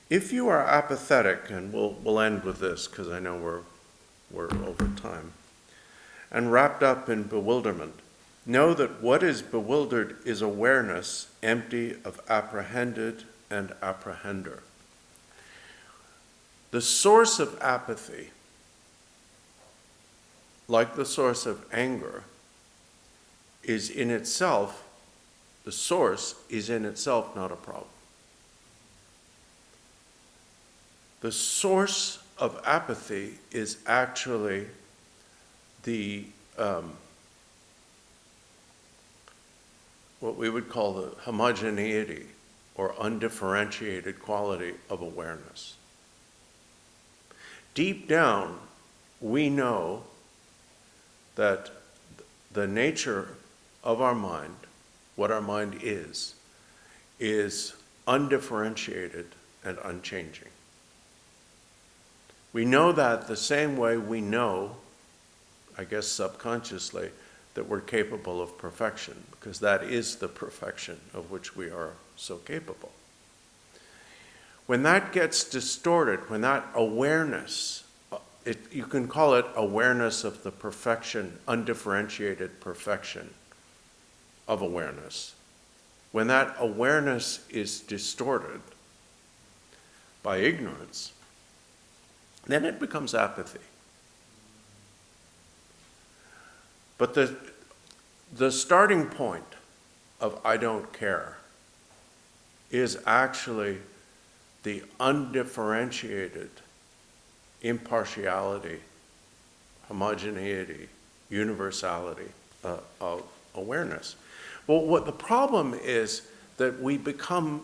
If you are apathetic, and we'll end with this because I know we're over time, and wrapped up in bewilderment, know that what is bewildered is awareness empty of apprehended and apprehender. The source of apathy, like the source of anger, is in itself, the source is in itself not a problem. The source of apathy is actually the what we would call the homogeneity or undifferentiated quality of awareness. Deep down, we know that the nature of our mind, what our mind is undifferentiated and unchanging. We know that the same way we know, I guess subconsciously, that we're capable of perfection, because that is the perfection of which we are so capable. When that gets distorted, when that awareness you can call it awareness of the perfection, undifferentiated perfection of awareness. When that awareness is distorted by ignorance, then it becomes apathy. But the starting point of I don't care is actually the undifferentiated impartiality, homogeneity, universality of awareness. Well, what the problem is that we become,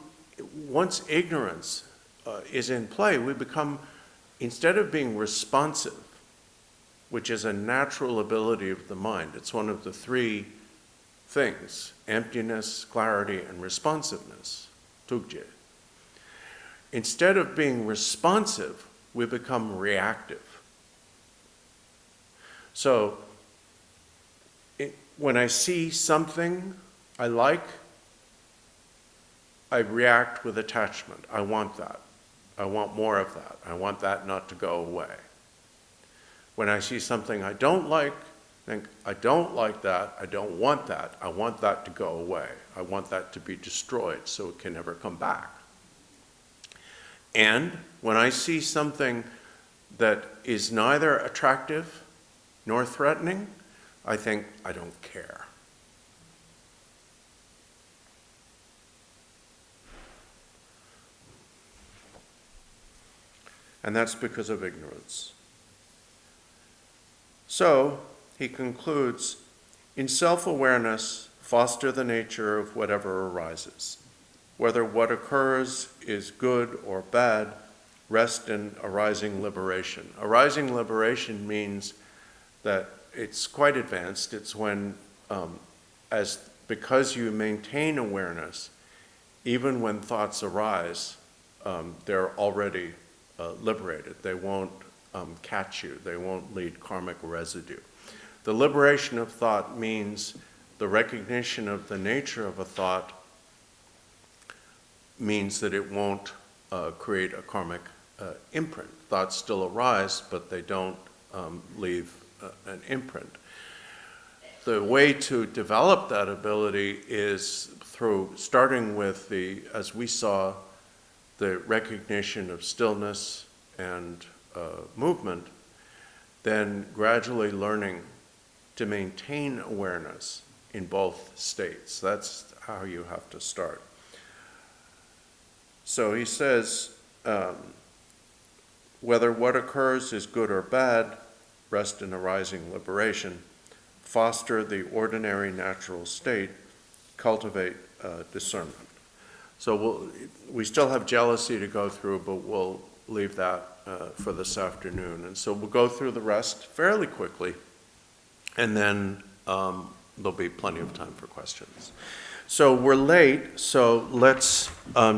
once ignorance is in play, we become, instead of being responsive, which is a natural ability of the mind, it's one of the three things, emptiness, clarity, and responsiveness, tugje. Instead of being responsive, we become reactive. So, when I see something I like, I react with attachment. I want that. I want more of that. I want that not to go away. When I see something I don't like, think, I don't like that, I don't want that, I want that to go away. I want that to be destroyed so it can never come back. And when I see something that is neither attractive nor threatening, I think, I don't care. And that's because of ignorance. So, he concludes, in self-awareness, foster the nature of whatever arises. Whether what occurs is good or bad, rest in arising liberation. Arising liberation means that it's quite advanced. It's when, because you maintain awareness, even when thoughts arise, they're already liberated. They won't catch you. They won't lead karmic residue. The liberation of thought means the recognition of the nature of a thought means that it won't create a karmic imprint. Thoughts still arise, but they don't leave an imprint. The way to develop that ability is through starting with as we saw, the recognition of stillness and movement, then gradually learning to maintain awareness in both states. That's how you have to start. So he says, whether what occurs is good or bad, rest in arising liberation, foster the ordinary natural state, cultivate discernment. So we still have jealousy to go through, but we'll leave that for this afternoon. And so we'll go through the rest fairly quickly, and then there'll be plenty of time for questions. So we're late, so let's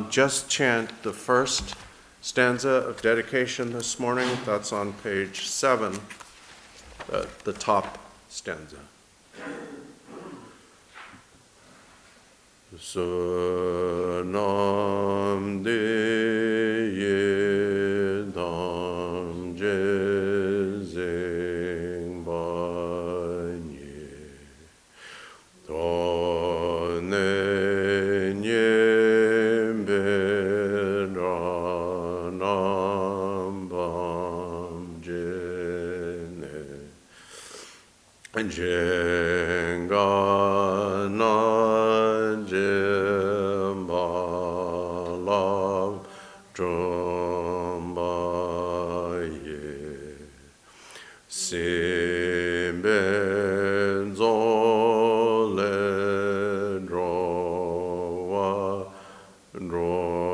just chant the first stanza of dedication this morning. That's on page 7, the top stanza. Sonam de yedam jezeng banye tonen yemberanam bam jene jengana jembalam trombaye simbenzole drowa drowa.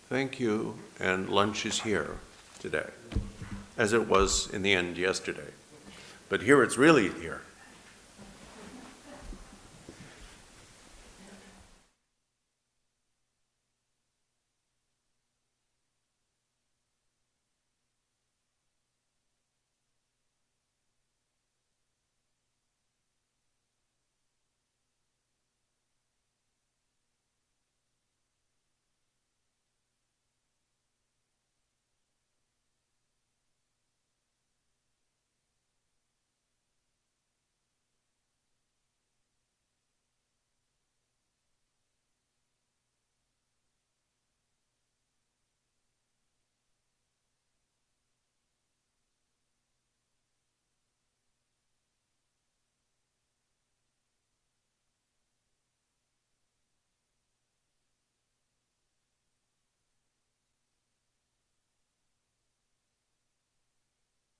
Thank you, and lunch is here today, as it was in the end yesterday. But here it's really here.